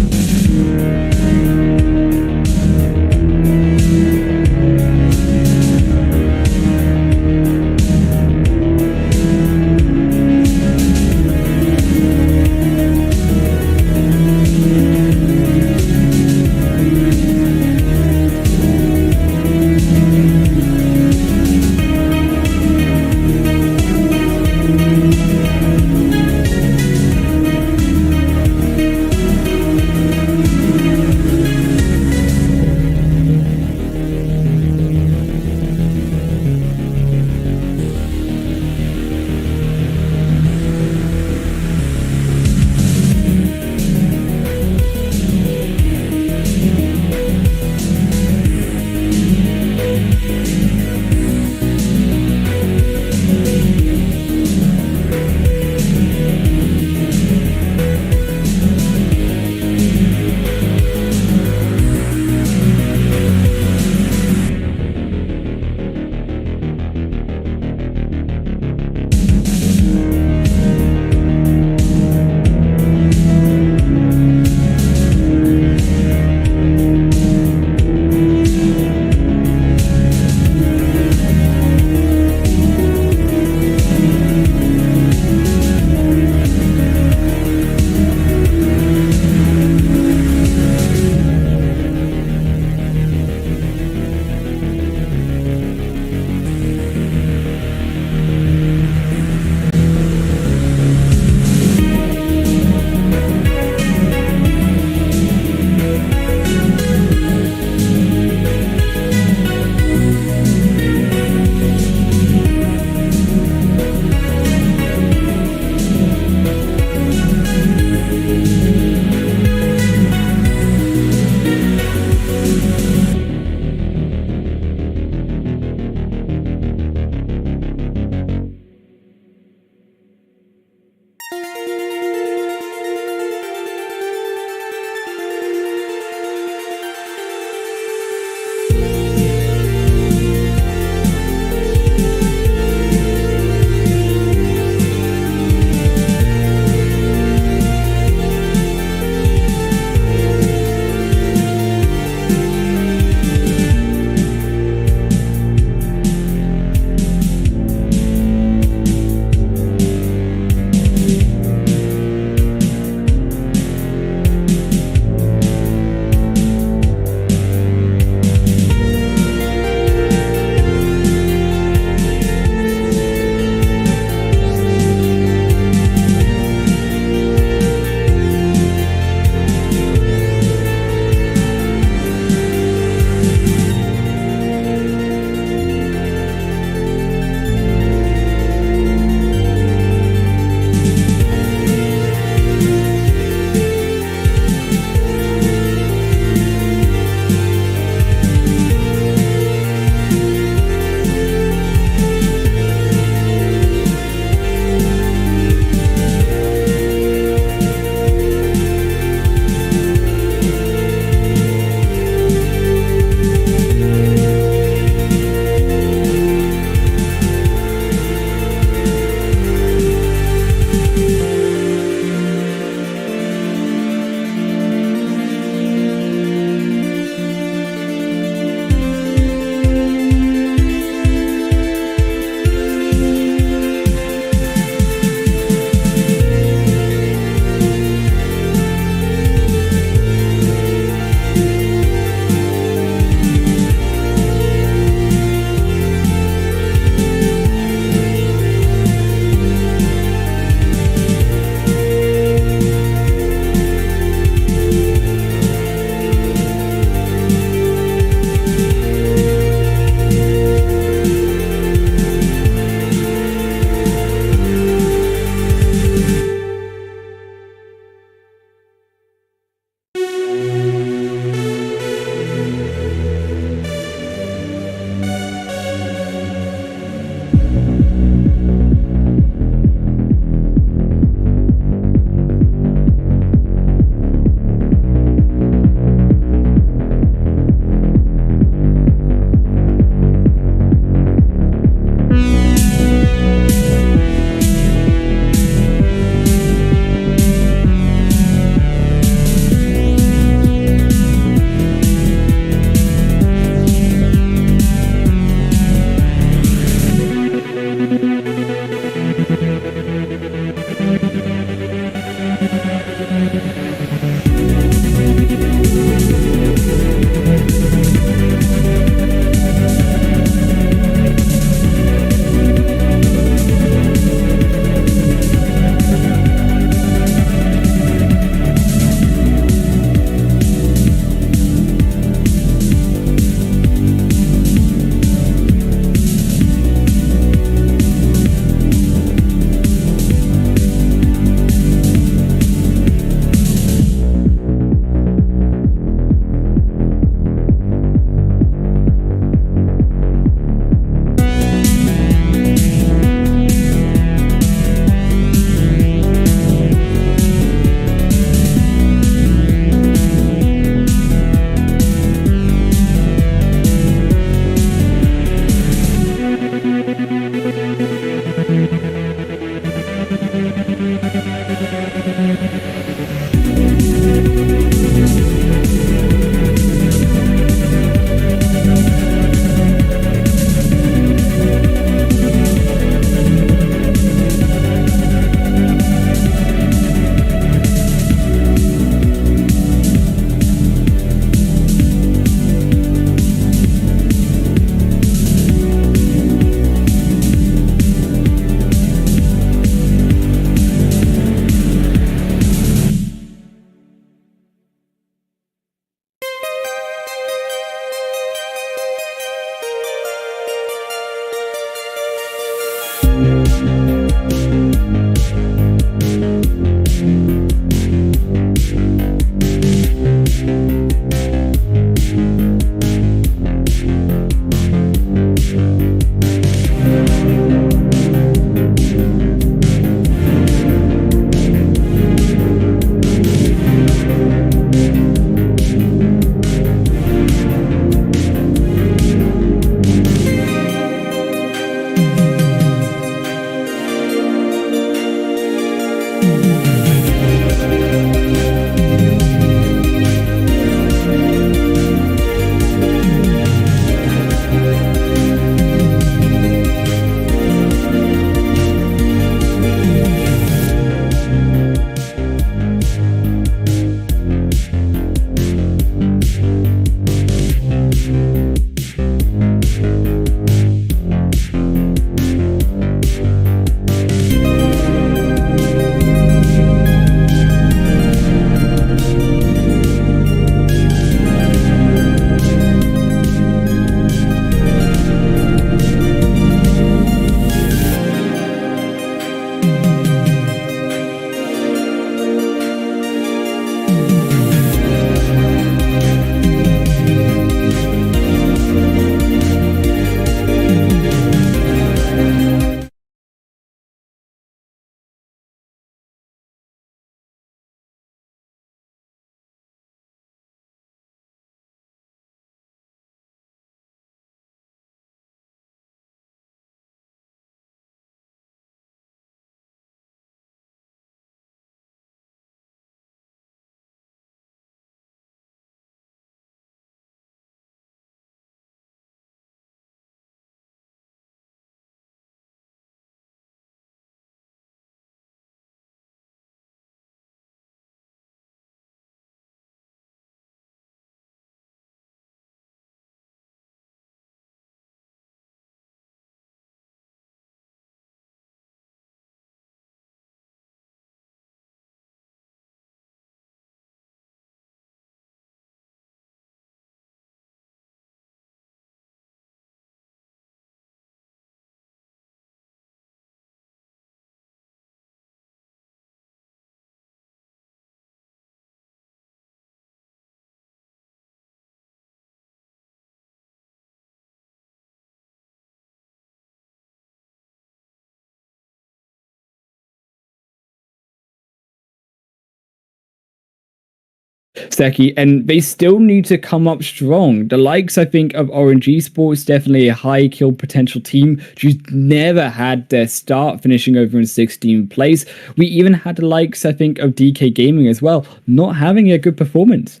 Seki, and they still need to come up strong. The likes, I think, of Orange Esports, definitely a high kill potential team, who's never had their start, finishing over in 16th place. We even had the likes, I think, of DK Gaming as well, not having a good performance.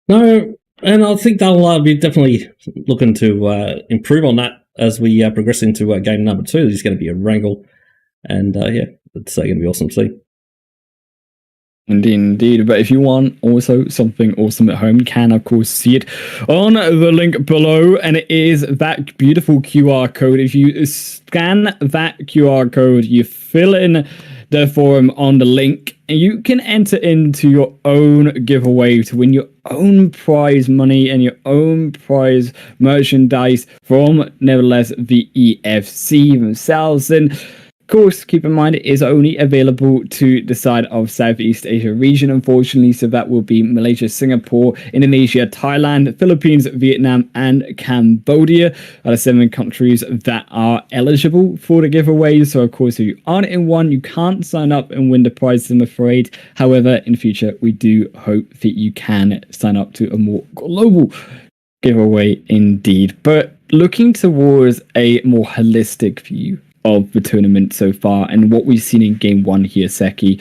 No, and I think they'll be definitely looking to improve on that as we progress into game number 2. There's going to be a wrangle, and yeah, it's going to be awesome to see. Indeed. But if you want also something awesome at home, you can of course see it on the link below, and it is that beautiful QR code. If you scan that QR code, you fill in the forum on the link, and you can enter into your own giveaway to win your own prize money and your own prize merchandise from, nevertheless, the EFC themselves. And of course, keep in mind it is only available to the side of Southeast Asia region, unfortunately, so that will be Malaysia, Singapore, Indonesia, Thailand, Philippines, Vietnam, and Cambodia are the 7 countries that are eligible for the giveaway. So, of course, if you aren't in one, you can't sign up and win the prize, I'm afraid. However, in future, we do hope that you can sign up to a more global giveaway indeed. But looking towards a more holistic view of the tournament so far and what we've seen in game 1 here, Seki.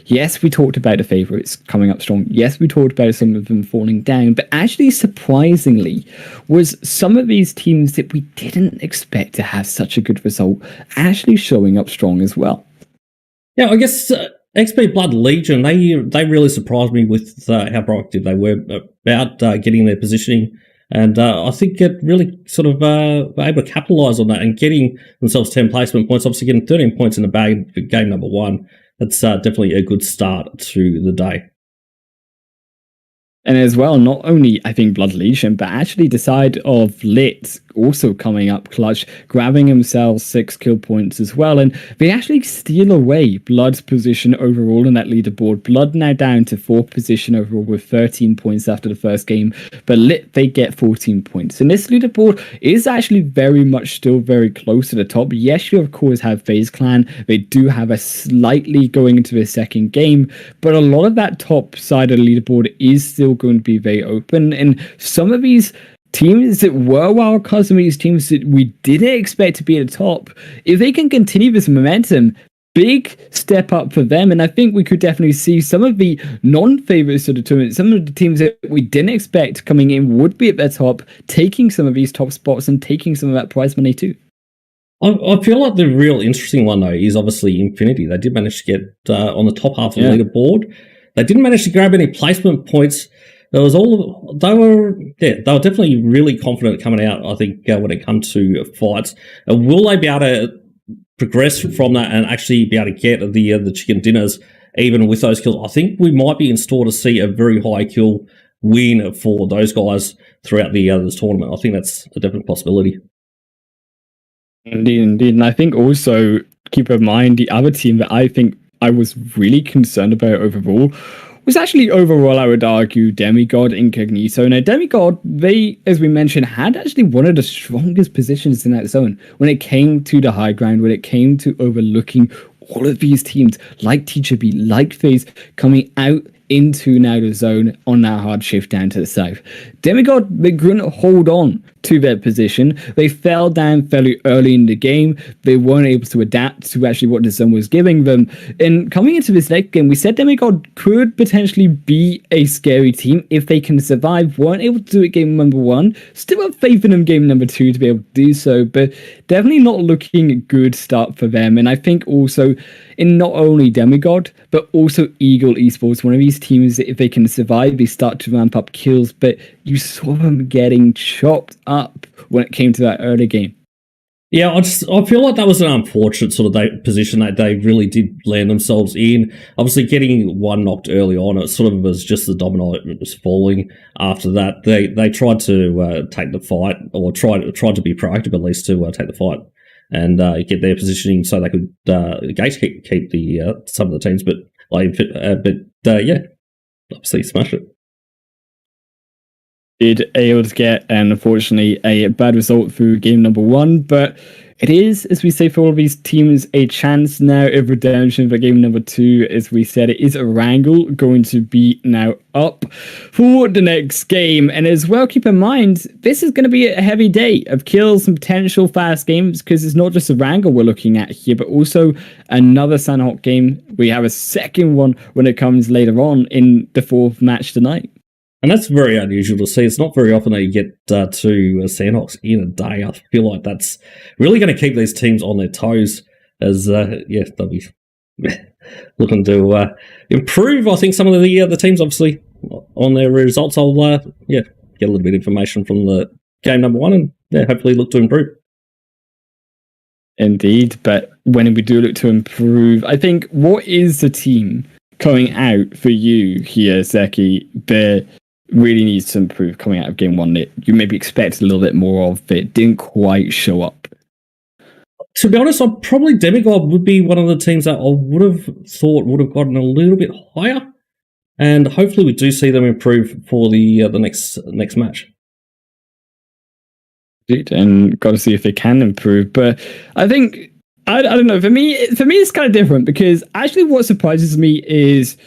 Yes, we talked about the favorites coming up strong. Yes, we talked about some of them falling down, but actually surprisingly was some of these teams that we didn't expect to have such a good result actually showing up strong as well. Yeah, I guess XP Blood Legion, they really surprised me with how proactive they were about getting their positioning. And I think it really sort of were able to capitalise on that and getting themselves 10 placement points, obviously getting 13 points in the bag for game number 1. That's definitely a good start to the day. And as well, not only, I think, Blood Legion, but actually the side of Lit also coming up clutch, grabbing themselves 6 kill points as well. And they actually steal away Blood's position overall in that leaderboard. Blood now down to 4th position overall with 13 points after the first game. But Lit, they get 14 points. And this leaderboard is actually very much still very close to the top. Yes, you of course have FaZe Clan. They do have a slightly going into their second game. But a lot of that top side of the leaderboard is still going to be very open, and some of these teams that were wildcards, some of these teams that we didn't expect to be at the top, if they can continue this momentum, big step up for them. And I think we could definitely see some of the non-favorites of the tournament, some of the teams that we didn't expect coming in would be at their top, taking some of these top spots and taking some of that prize money too. I feel like the real interesting one though is obviously Infinity. They did manage to get on the top half of the leaderboard. They didn't manage to grab any placement points. They were definitely really confident coming out, I think, when it comes to fights. Will they be able to progress from that and actually be able to get the chicken dinners even with those kills? I think we might be in store to see a very high kill win for those guys throughout this tournament. I think that's a definite possibility. Indeed. And I think also keep in mind the other team that I think I was really concerned about overall was actually overall, I would argue, DEMIGOD, INCOGNITO. Now, DEMIGOD, they, as we mentioned, had actually one of the strongest positions in that zone when it came to the high ground, when it came to overlooking all of these teams like TJB, like FaZe, coming out into now the zone on that hard shift down to the south. DEMIGOD, they couldn't hold on to their position. They fell down fairly early in the game. They weren't able to adapt to actually what the zone was giving them. And coming into this next game, we said DEMIGOD could potentially be a scary team if they can survive. Weren't able to do it game number 1. Still have faith in them game number 2 to be able to do so, but definitely not looking a good start for them. And I think also in not only DEMIGOD, but also Eagle Esports, one of these teams that if they can survive, they start to ramp up kills, but you saw them getting chopped up when it came to that early game. Yeah, I feel like that was an unfortunate sort of position that they really did land themselves in. Obviously, getting one knocked early on, it sort of was just the domino was falling. After that, they tried to take the fight, or tried to be proactive at least to take the fight and get their positioning so they could keep the some of the teams. But yeah, obviously smash it. Did able to get, and unfortunately, a bad result through game number 1, but it is, as we say, for all of these teams, a chance now of redemption for game number 2. As we said, it is a wrangle going to be now up for the next game. And as well, keep in mind, this is going to be a heavy day of kills and potential fast games, because it's not just a wrangle we're looking at here, but also another Sanhok game. We have a second one when it comes later on in the 4th match tonight. And that's very unusual to see. It's not very often that you get 2 Sandhawks in a day. I feel like that's really going to keep these teams on their toes as, they'll be looking to improve. I think some of the teams, obviously, on their results, I'll, get a little bit of information from the game number 1 and, hopefully look to improve. Indeed, but when we do look to improve, I think, what is the team coming out for you here, Zeki, that really needs to improve coming out of game 1 that you maybe expected a little bit more of, but didn't quite show up? To be honest, probably DEMIGOD would be one of the teams that I would have thought would have gotten a little bit higher, and hopefully we do see them improve for the next match. And got to see if they can improve, but I think I don't know. For me, it's kind of different, because actually what surprises me is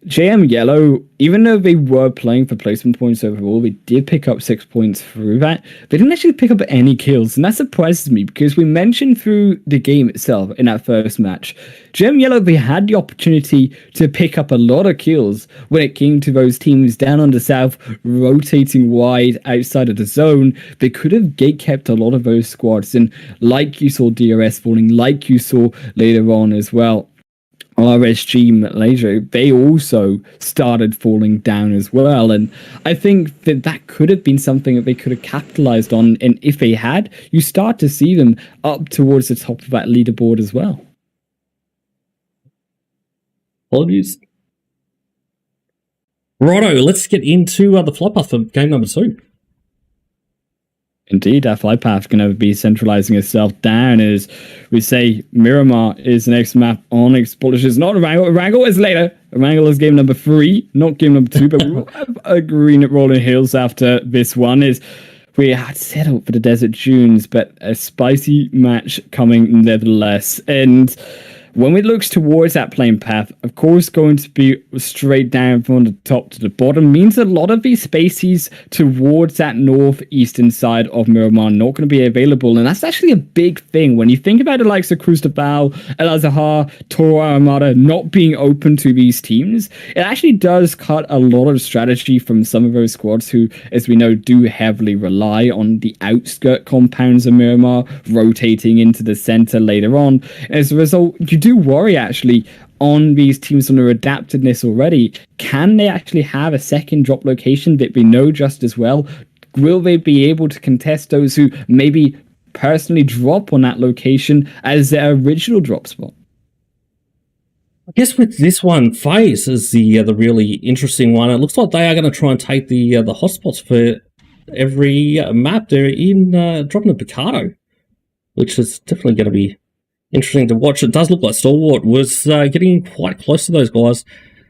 JM Yellow, even though they were playing for placement points overall, they did pick up 6 points through that. They didn't actually pick up any kills, and that surprises me, because we mentioned through the game itself in that first match, JM Yellow, they had the opportunity to pick up a lot of kills when it came to those teams down on the south, rotating wide outside of the zone. They could have gatekept a lot of those squads, and like you saw DRS falling, like you saw later on as well, RSG Malaysia, they also started falling down as well. And I think that could have been something that they could have capitalized on. And if they had, you start to see them up towards the top of that leaderboard as well. Apologies. Righto, let's get into the flight path for game number 2. Indeed, that flight path going to be centralizing itself down. As we say, Miramar is the next map on ESPORTS. It's not a wrangle. A wrangle is later. A wrangle is game number 3, not game number 2. But we will have a green at Rolling Hills after this one. We had set up for the Desert Dunes, but a spicy match coming nevertheless. And when it looks towards that plane path, of course, going to be straight down from the top to the bottom means a lot of these spaces towards that northeastern side of Miramar are not going to be available. And that's actually a big thing. When you think about the likes of Cruz de Bal, El Azahar, Toro Armada not being open to these teams, it actually does cut a lot of strategy from some of those squads who, as we know, do heavily rely on the outskirt compounds of Miramar, rotating into the center later on. As a result, you do worry actually on these teams on their adaptedness already. Can they actually have a second drop location that we know just as well? Will they be able to contest those who maybe personally drop on that location as their original drop spot? I guess with this one, FAZE is the really interesting one. It looks like they are going to try and take the hotspots for every map. They're in dropping a Picardo, which is definitely going to be interesting to watch. It does look like Stalwart was getting quite close to those guys,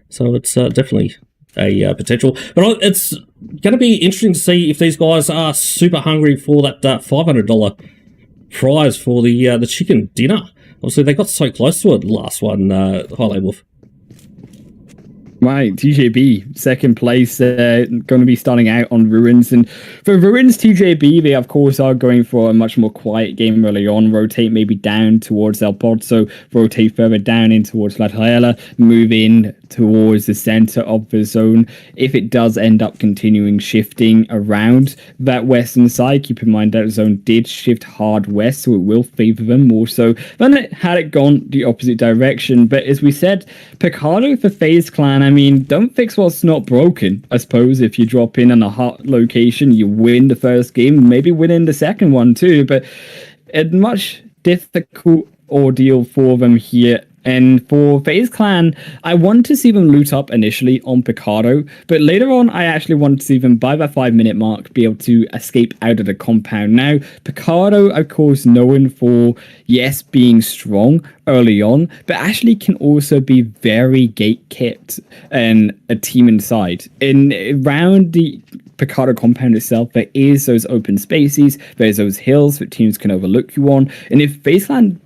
so it's definitely a potential. But it's going to be interesting to see if these guys are super hungry for that $500 prize for the chicken dinner. Obviously, they got so close to it the last one, Highlight Wolf. Right, TJB, second place, going to be starting out on Ruins. And for Ruins, TJB, they of course are going for a much more quiet game early on, rotate maybe down towards El Pozo, rotate further down in towards La Traela, move in towards the center of the zone. If it does end up continuing shifting around that western side, keep in mind that zone did shift hard west, so it will favor them more so than it had it gone the opposite direction. But as we said, Picardo for FaZe Clan, I mean, don't fix what's not broken. I suppose if you drop in on a hot location, you win the first game, maybe win in the second one too, but a much difficult ordeal for them here And for FaZe Clan, I want to see them loot up initially on Picardo, but later on, I actually want to see them by that 5-minute mark be able to escape out of the compound. Now, Picardo, of course, known for, yes, being strong early on, but actually can also be very gate-kept and a team inside. And around the Picardo compound itself, there is those open spaces, there's those hills that teams can overlook you on, and if FaZe Clan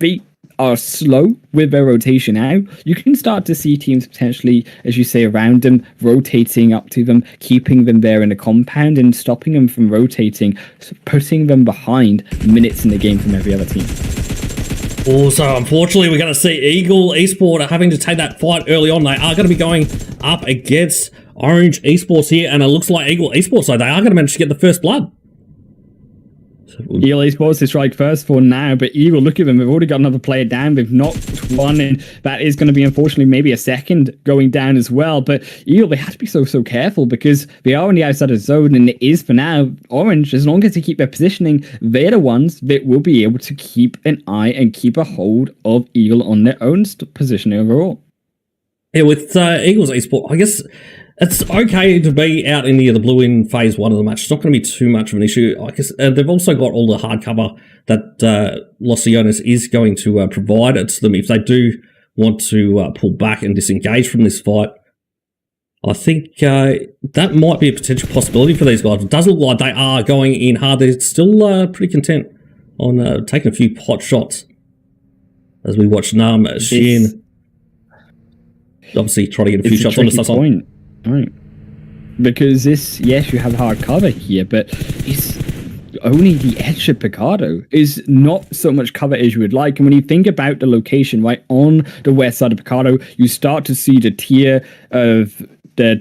are slow with their rotation out, you can start to see teams potentially, as you say, around them, rotating up to them, keeping them there in the compound and stopping them from rotating, putting them behind minutes in the game from every other team. Also, unfortunately, we're going to see Eagle Esports having to take that fight early on. They are going to be going up against Orange Esports here, and it looks like Eagle Esports, so they are going to manage to get the first blood. Eagle Esports is strike first for now, but Eagle, look at them, they've already got another player down, they've knocked one, and that is going to be, unfortunately, maybe a second going down as well. But Eagle, they have to be so careful because they are on the outside of the zone, and it is, for now, Orange, as long as they keep their positioning, they're the ones that will be able to keep an eye and keep a hold of Eagle on their own positioning overall. Yeah, with Eagles Esports, I guess it's okay to be out in the blue in phase 1 of the match. It's not going to be too much of an issue. I guess they've also got all the hard cover that Los Leones is going to provide it to them if they do want to pull back and disengage from this fight. I think that might be a potential possibility for these guys. It does look like they are going in hard. They're still pretty content on taking a few pot shots as we watch Nam Shin obviously trying to get a few shots on the side. Right. Because this, yes, you have hard cover here, but it's only the edge of Picardo is not so much cover as you would like. And when you think about the location, right, on the west side of Picardo, you start to see the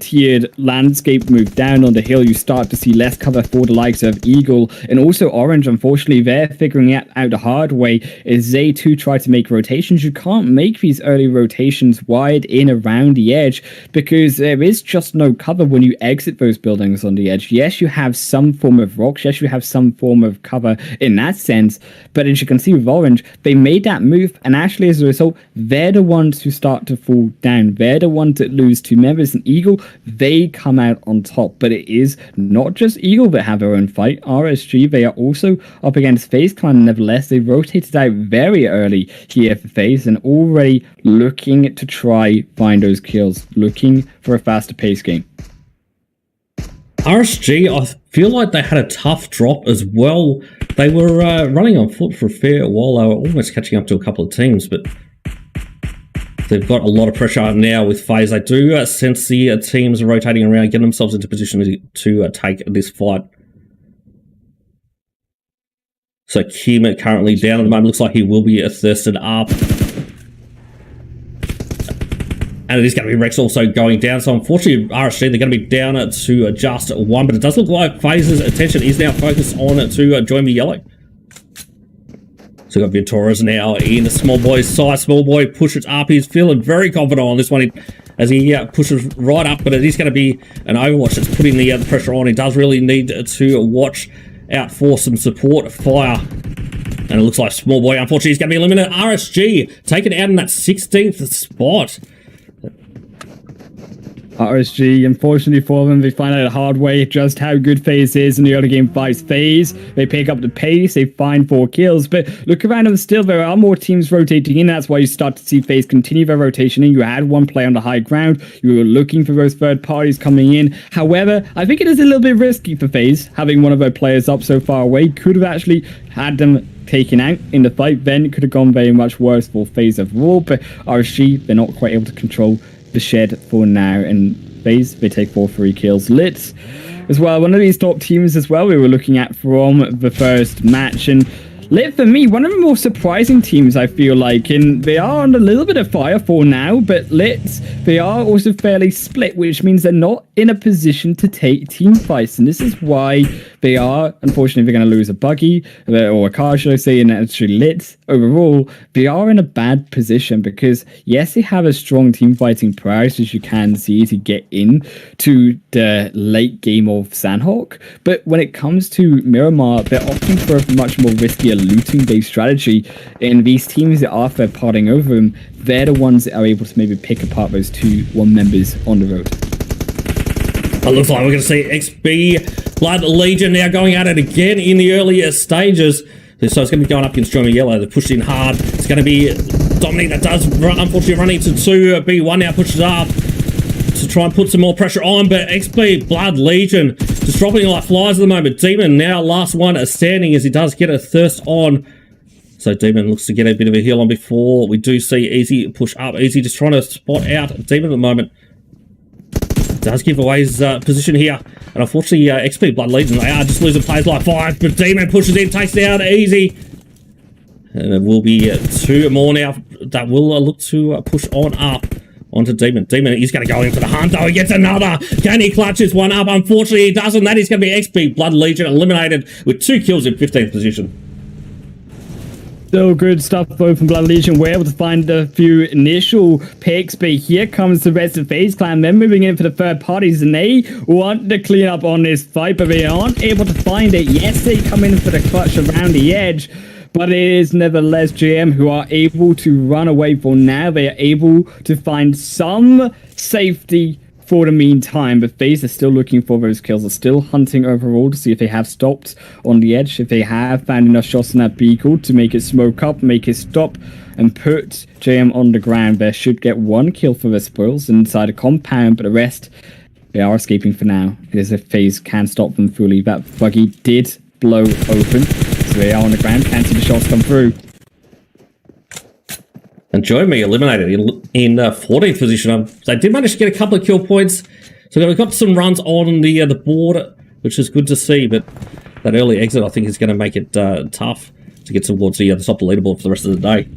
tiered landscape move down on the hill. You start to see less cover for the likes of Eagle and also Orange. Unfortunately, they're figuring out the hard way as they too try to make rotations. You can't make these early rotations wide in around the edge because there is just no cover when you exit those buildings on the edge. Yes, you have some form of rocks. Yes, you have some form of cover in that sense. But as you can see with Orange, they made that move, and actually as a result, they're the ones who start to fall down. They're the ones that lose 2 members, and Eagle, they come out on top. But it is not just Eagle that have their own fight. RSG, they are also up against FaZe Clan. Nevertheless, they rotated out very early here for FaZe and already looking to try find those kills, looking for a faster pace game. RSG, I feel like they had a tough drop as well. They were running on foot for a fair while. They were almost catching up to a couple of teams, but they've got a lot of pressure now with FaZe. They do sense the teams are rotating around, getting themselves into position to take this fight. So Kim currently down at the moment. Looks like he will be thirsted up. And it is going to be Rex also going down. So unfortunately, RSG, they're going to be down to just 1. But it does look like FaZe's attention is now focused on to join the yellow. So we've got Venturas now in the small boy's side. Small boy pushes up. He's feeling very confident on this one as he pushes right up. But it is going to be an Overwatch that's putting the pressure on. He does really need to watch out for some support fire. And it looks like Small Boy, unfortunately, he's going to be eliminated. RSG taken out in that 16th spot. RSG, unfortunately for them, they find out the hard way just how good FaZe is in the early game 5's FaZe. They pick up the pace, they find 4 kills, but look around them still, there are more teams rotating in. That's why you start to see FaZe continue their rotation in. You had one player on the high ground, you were looking for those third parties coming in. However, I think it is a little bit risky for FaZe, having one of their players up so far away. Could have actually had them taken out in the fight, then it could have gone very much worse for FaZe overall, but RSG, they're not quite able to control the shed for now, and FaZe, they take 4 free kills. Lit as well, one of these top teams as well we were looking at from the first match, and Lit, for me, one of the more surprising teams, I feel like, and they are on a little bit of fire for now, but Lit, they are also fairly split, which means they're not in a position to take team fights, and this is why they are, unfortunately, they're going to lose a buggy, or a car, should I say, and actually Lit overall, they are in a bad position because, yes, they have a strong team fighting prowess, as you can see, to get in to the late game of Sandhawk. But when it comes to Miramar, they're opting for a much more riskier looting-based strategy. And these teams that are third-partying over them, they're the ones that are able to maybe pick apart those 2-1 members on the road. It looks like we're going to see XB Blood Legion now going at it again in the earlier stages. So it's going to be going up against German Yellow. They're pushed in hard. It's going to be Dominic that does unfortunately run into 2B1 now, pushes up to try and put some more pressure on. But XB Blood Legion just dropping like flies at the moment. Demon now last one standing as he does get a thirst on. So Demon looks to get a bit of a heal on before we do see Easy push up. Easy just trying to spot out Demon at the moment. Does give away his position here. And unfortunately, XP Blood Legion, they are just losing players like 5. But Demon pushes in, takes down Easy. And it will be 2 more now that will look to push on up onto Demon. Demon is going to go in for the hunt, though. He gets another. Can he clutch this one up? Unfortunately, he doesn't. That is going to be XP Blood Legion eliminated with 2 kills in 15th position. So good stuff both from Blood Legion. We're able to find a few initial picks, but here comes the rest of FaZe Clan. They're moving in for the third parties, and they want to clean up on this fight, but they aren't able to find it. Yes, they come in for the clutch around the edge, but it is nevertheless JM who are able to run away for now. They are able to find some safety for the meantime, but FaZe are still looking for those kills, are still hunting overall to see if they have stopped on the edge, if they have found enough shots in that beagle to make it smoke up, make it stop, and put JM on the ground. They should get 1 kill for the spoils inside a compound, but the rest, they are escaping for now. It is if FaZe can stop them fully. That buggy did blow open, so they are on the ground, can't see the shots come through. And Jomi eliminated in 14th position. They did manage to get a couple of kill points. So they've got some runs on the board, which is good to see. But that early exit, I think, is going to make it tough to get towards the top of the leaderboard for the rest of the day.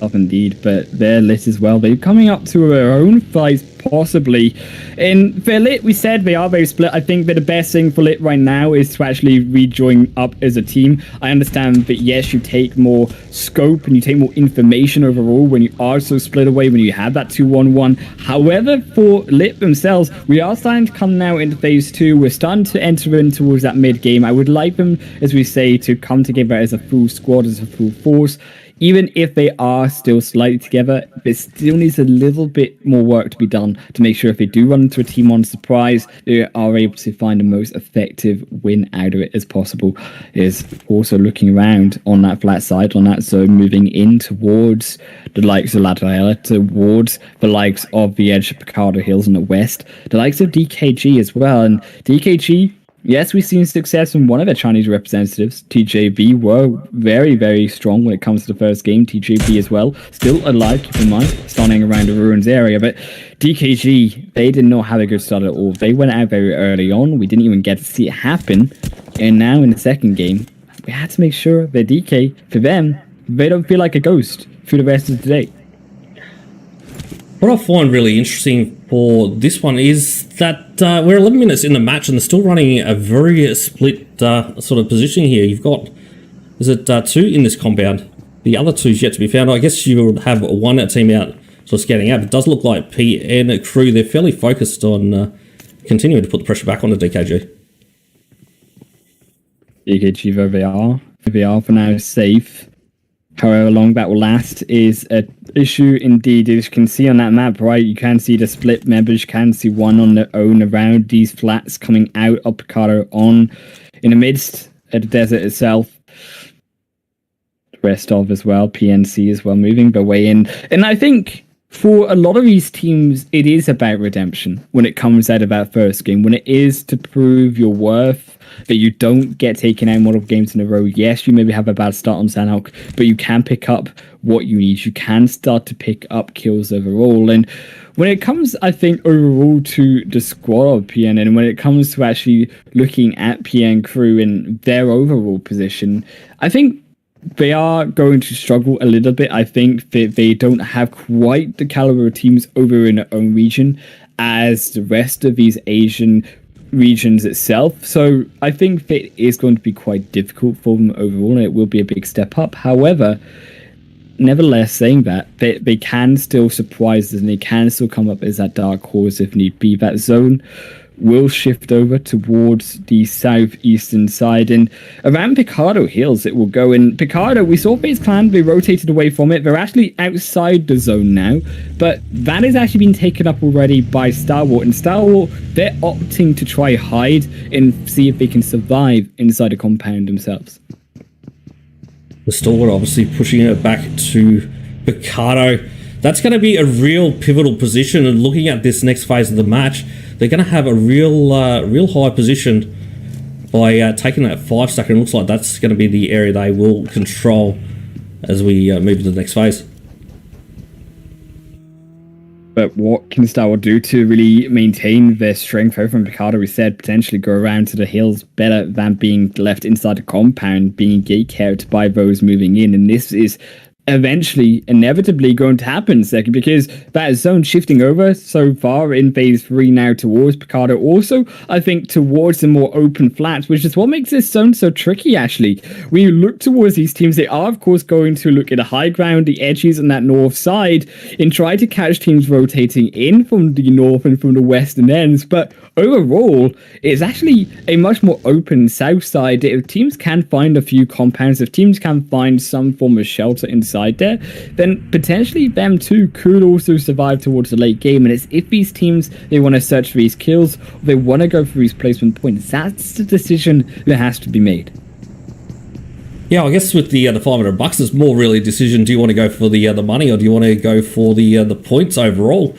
Tough indeed, but they're lit as well. They're coming up to their own fight, possibly. And for Lit, we said they are very split. I think that the best thing for Lit right now is to actually rejoin up as a team. I understand that, yes, you take more scope and you take more information overall when you are so split away, when you have that 2-1-1. However, for Lit themselves, we are starting to come now into phase 2. We're starting to enter in towards that mid game. I would like them, as we say, to come together as a full squad, as a full force. Even if they are still slightly together, there still needs a little bit more work to be done to make sure if they do run into a team on surprise, they are able to find the most effective win out of it as possible. Is also looking around on that flat side, on that zone, moving in towards the likes of Ladriela, towards the likes of the edge of Picardo Hills in the west, the likes of DKG as well. And DKG, yes, we've seen success from one of their Chinese representatives. TJB were very, very strong when it comes to the first game. TJB as well, still alive, keep in mind, standing around the ruins area. But DKG, they did not have a good start at all. They went out very early on. We didn't even get to see it happen. And now in the second game, we had to make sure that DK, for them, they don't feel like a ghost through the rest of the day. What I find really interesting for this one is that we're 11 minutes in the match and they're still running a very split sort of position here. You've got, is it 2 in this compound? The other 2's yet to be found. I guess you would have one team out sort of scanning out. It does look like PN crew, they're fairly focused on continuing to put the pressure back on the DKG. DKG, though they are for now safe. However long that will last is an issue indeed. As you can see on that map, right, you can see the split members. You can see one on their own around these flats coming out of Picardo on in the midst of the desert itself. The rest of as well, PNC as well, moving their way in. And I think for a lot of these teams, it is about redemption when it comes out of that first game, when it is to prove your worth, that you don't get taken out multiple games in a row. Yes, you maybe have a bad start on Sandhawk, but you can pick up what you need. You can start to pick up kills overall. And when it comes, I think, overall to the squad of PN, and when it comes to actually looking at PN crew and their overall position, I think they are going to struggle a little bit. I think that they don't have quite the caliber of teams over in their own region as the rest of these Asian regions itself. So I think that it is going to be quite difficult for them overall, and it will be a big step up. However, nevertheless, saying that, they can still surprise us, and they can still come up as that dark horse if need be. That zone will shift over towards the southeastern side, and around Picardo Hills it will go. And Picardo, we saw FaZe Clan, they rotated away from it. They're actually outside the zone now, but that has actually been taken up already by Starwart, and Starwart, they're opting to try hide and see if they can survive inside a compound themselves. The Stalwart obviously pushing it back to Picardo. That's going to be a real pivotal position, and looking at this next phase of the match, they're going to have a real high position by taking that 5-stack, and it looks like that's going to be the area they will control as we move to the next phase. But what can Starward do to really maintain their strength over from Picardo? We said potentially go around to the hills better than being left inside the compound, being gate-kept by those moving in, and this is eventually, inevitably going to happen, second, because that zone shifting over so far in phase 3 now towards Picardo, also I think towards the more open flats, which is what makes this zone so tricky. Actually, when you look towards these teams, they are of course going to look at the high ground, the edges on that north side, and try to catch teams rotating in from the north and from the western ends. But overall, it's actually a much more open south side. If teams can find a few compounds, if teams can find some form of shelter inside there, then potentially them too could also survive towards the late game. And it's if these teams, they want to search for these kills, or they want to go for these placement points, that's the decision that has to be made. Yeah, I guess with the $500, it's more really a decision: do you want to go for the money, or do you want to go for the points overall?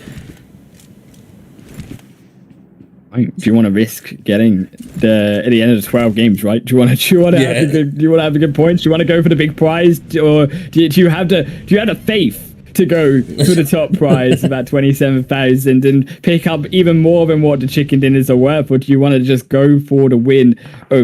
Do you want to risk getting at the end of the 12 games, right? Do you want to have a good points? Do you want to go for the big prize, or do you have the faith to go for the top prize, about 27,000, and pick up even more than what the chicken dinners are worth, or do you want to just go for the win over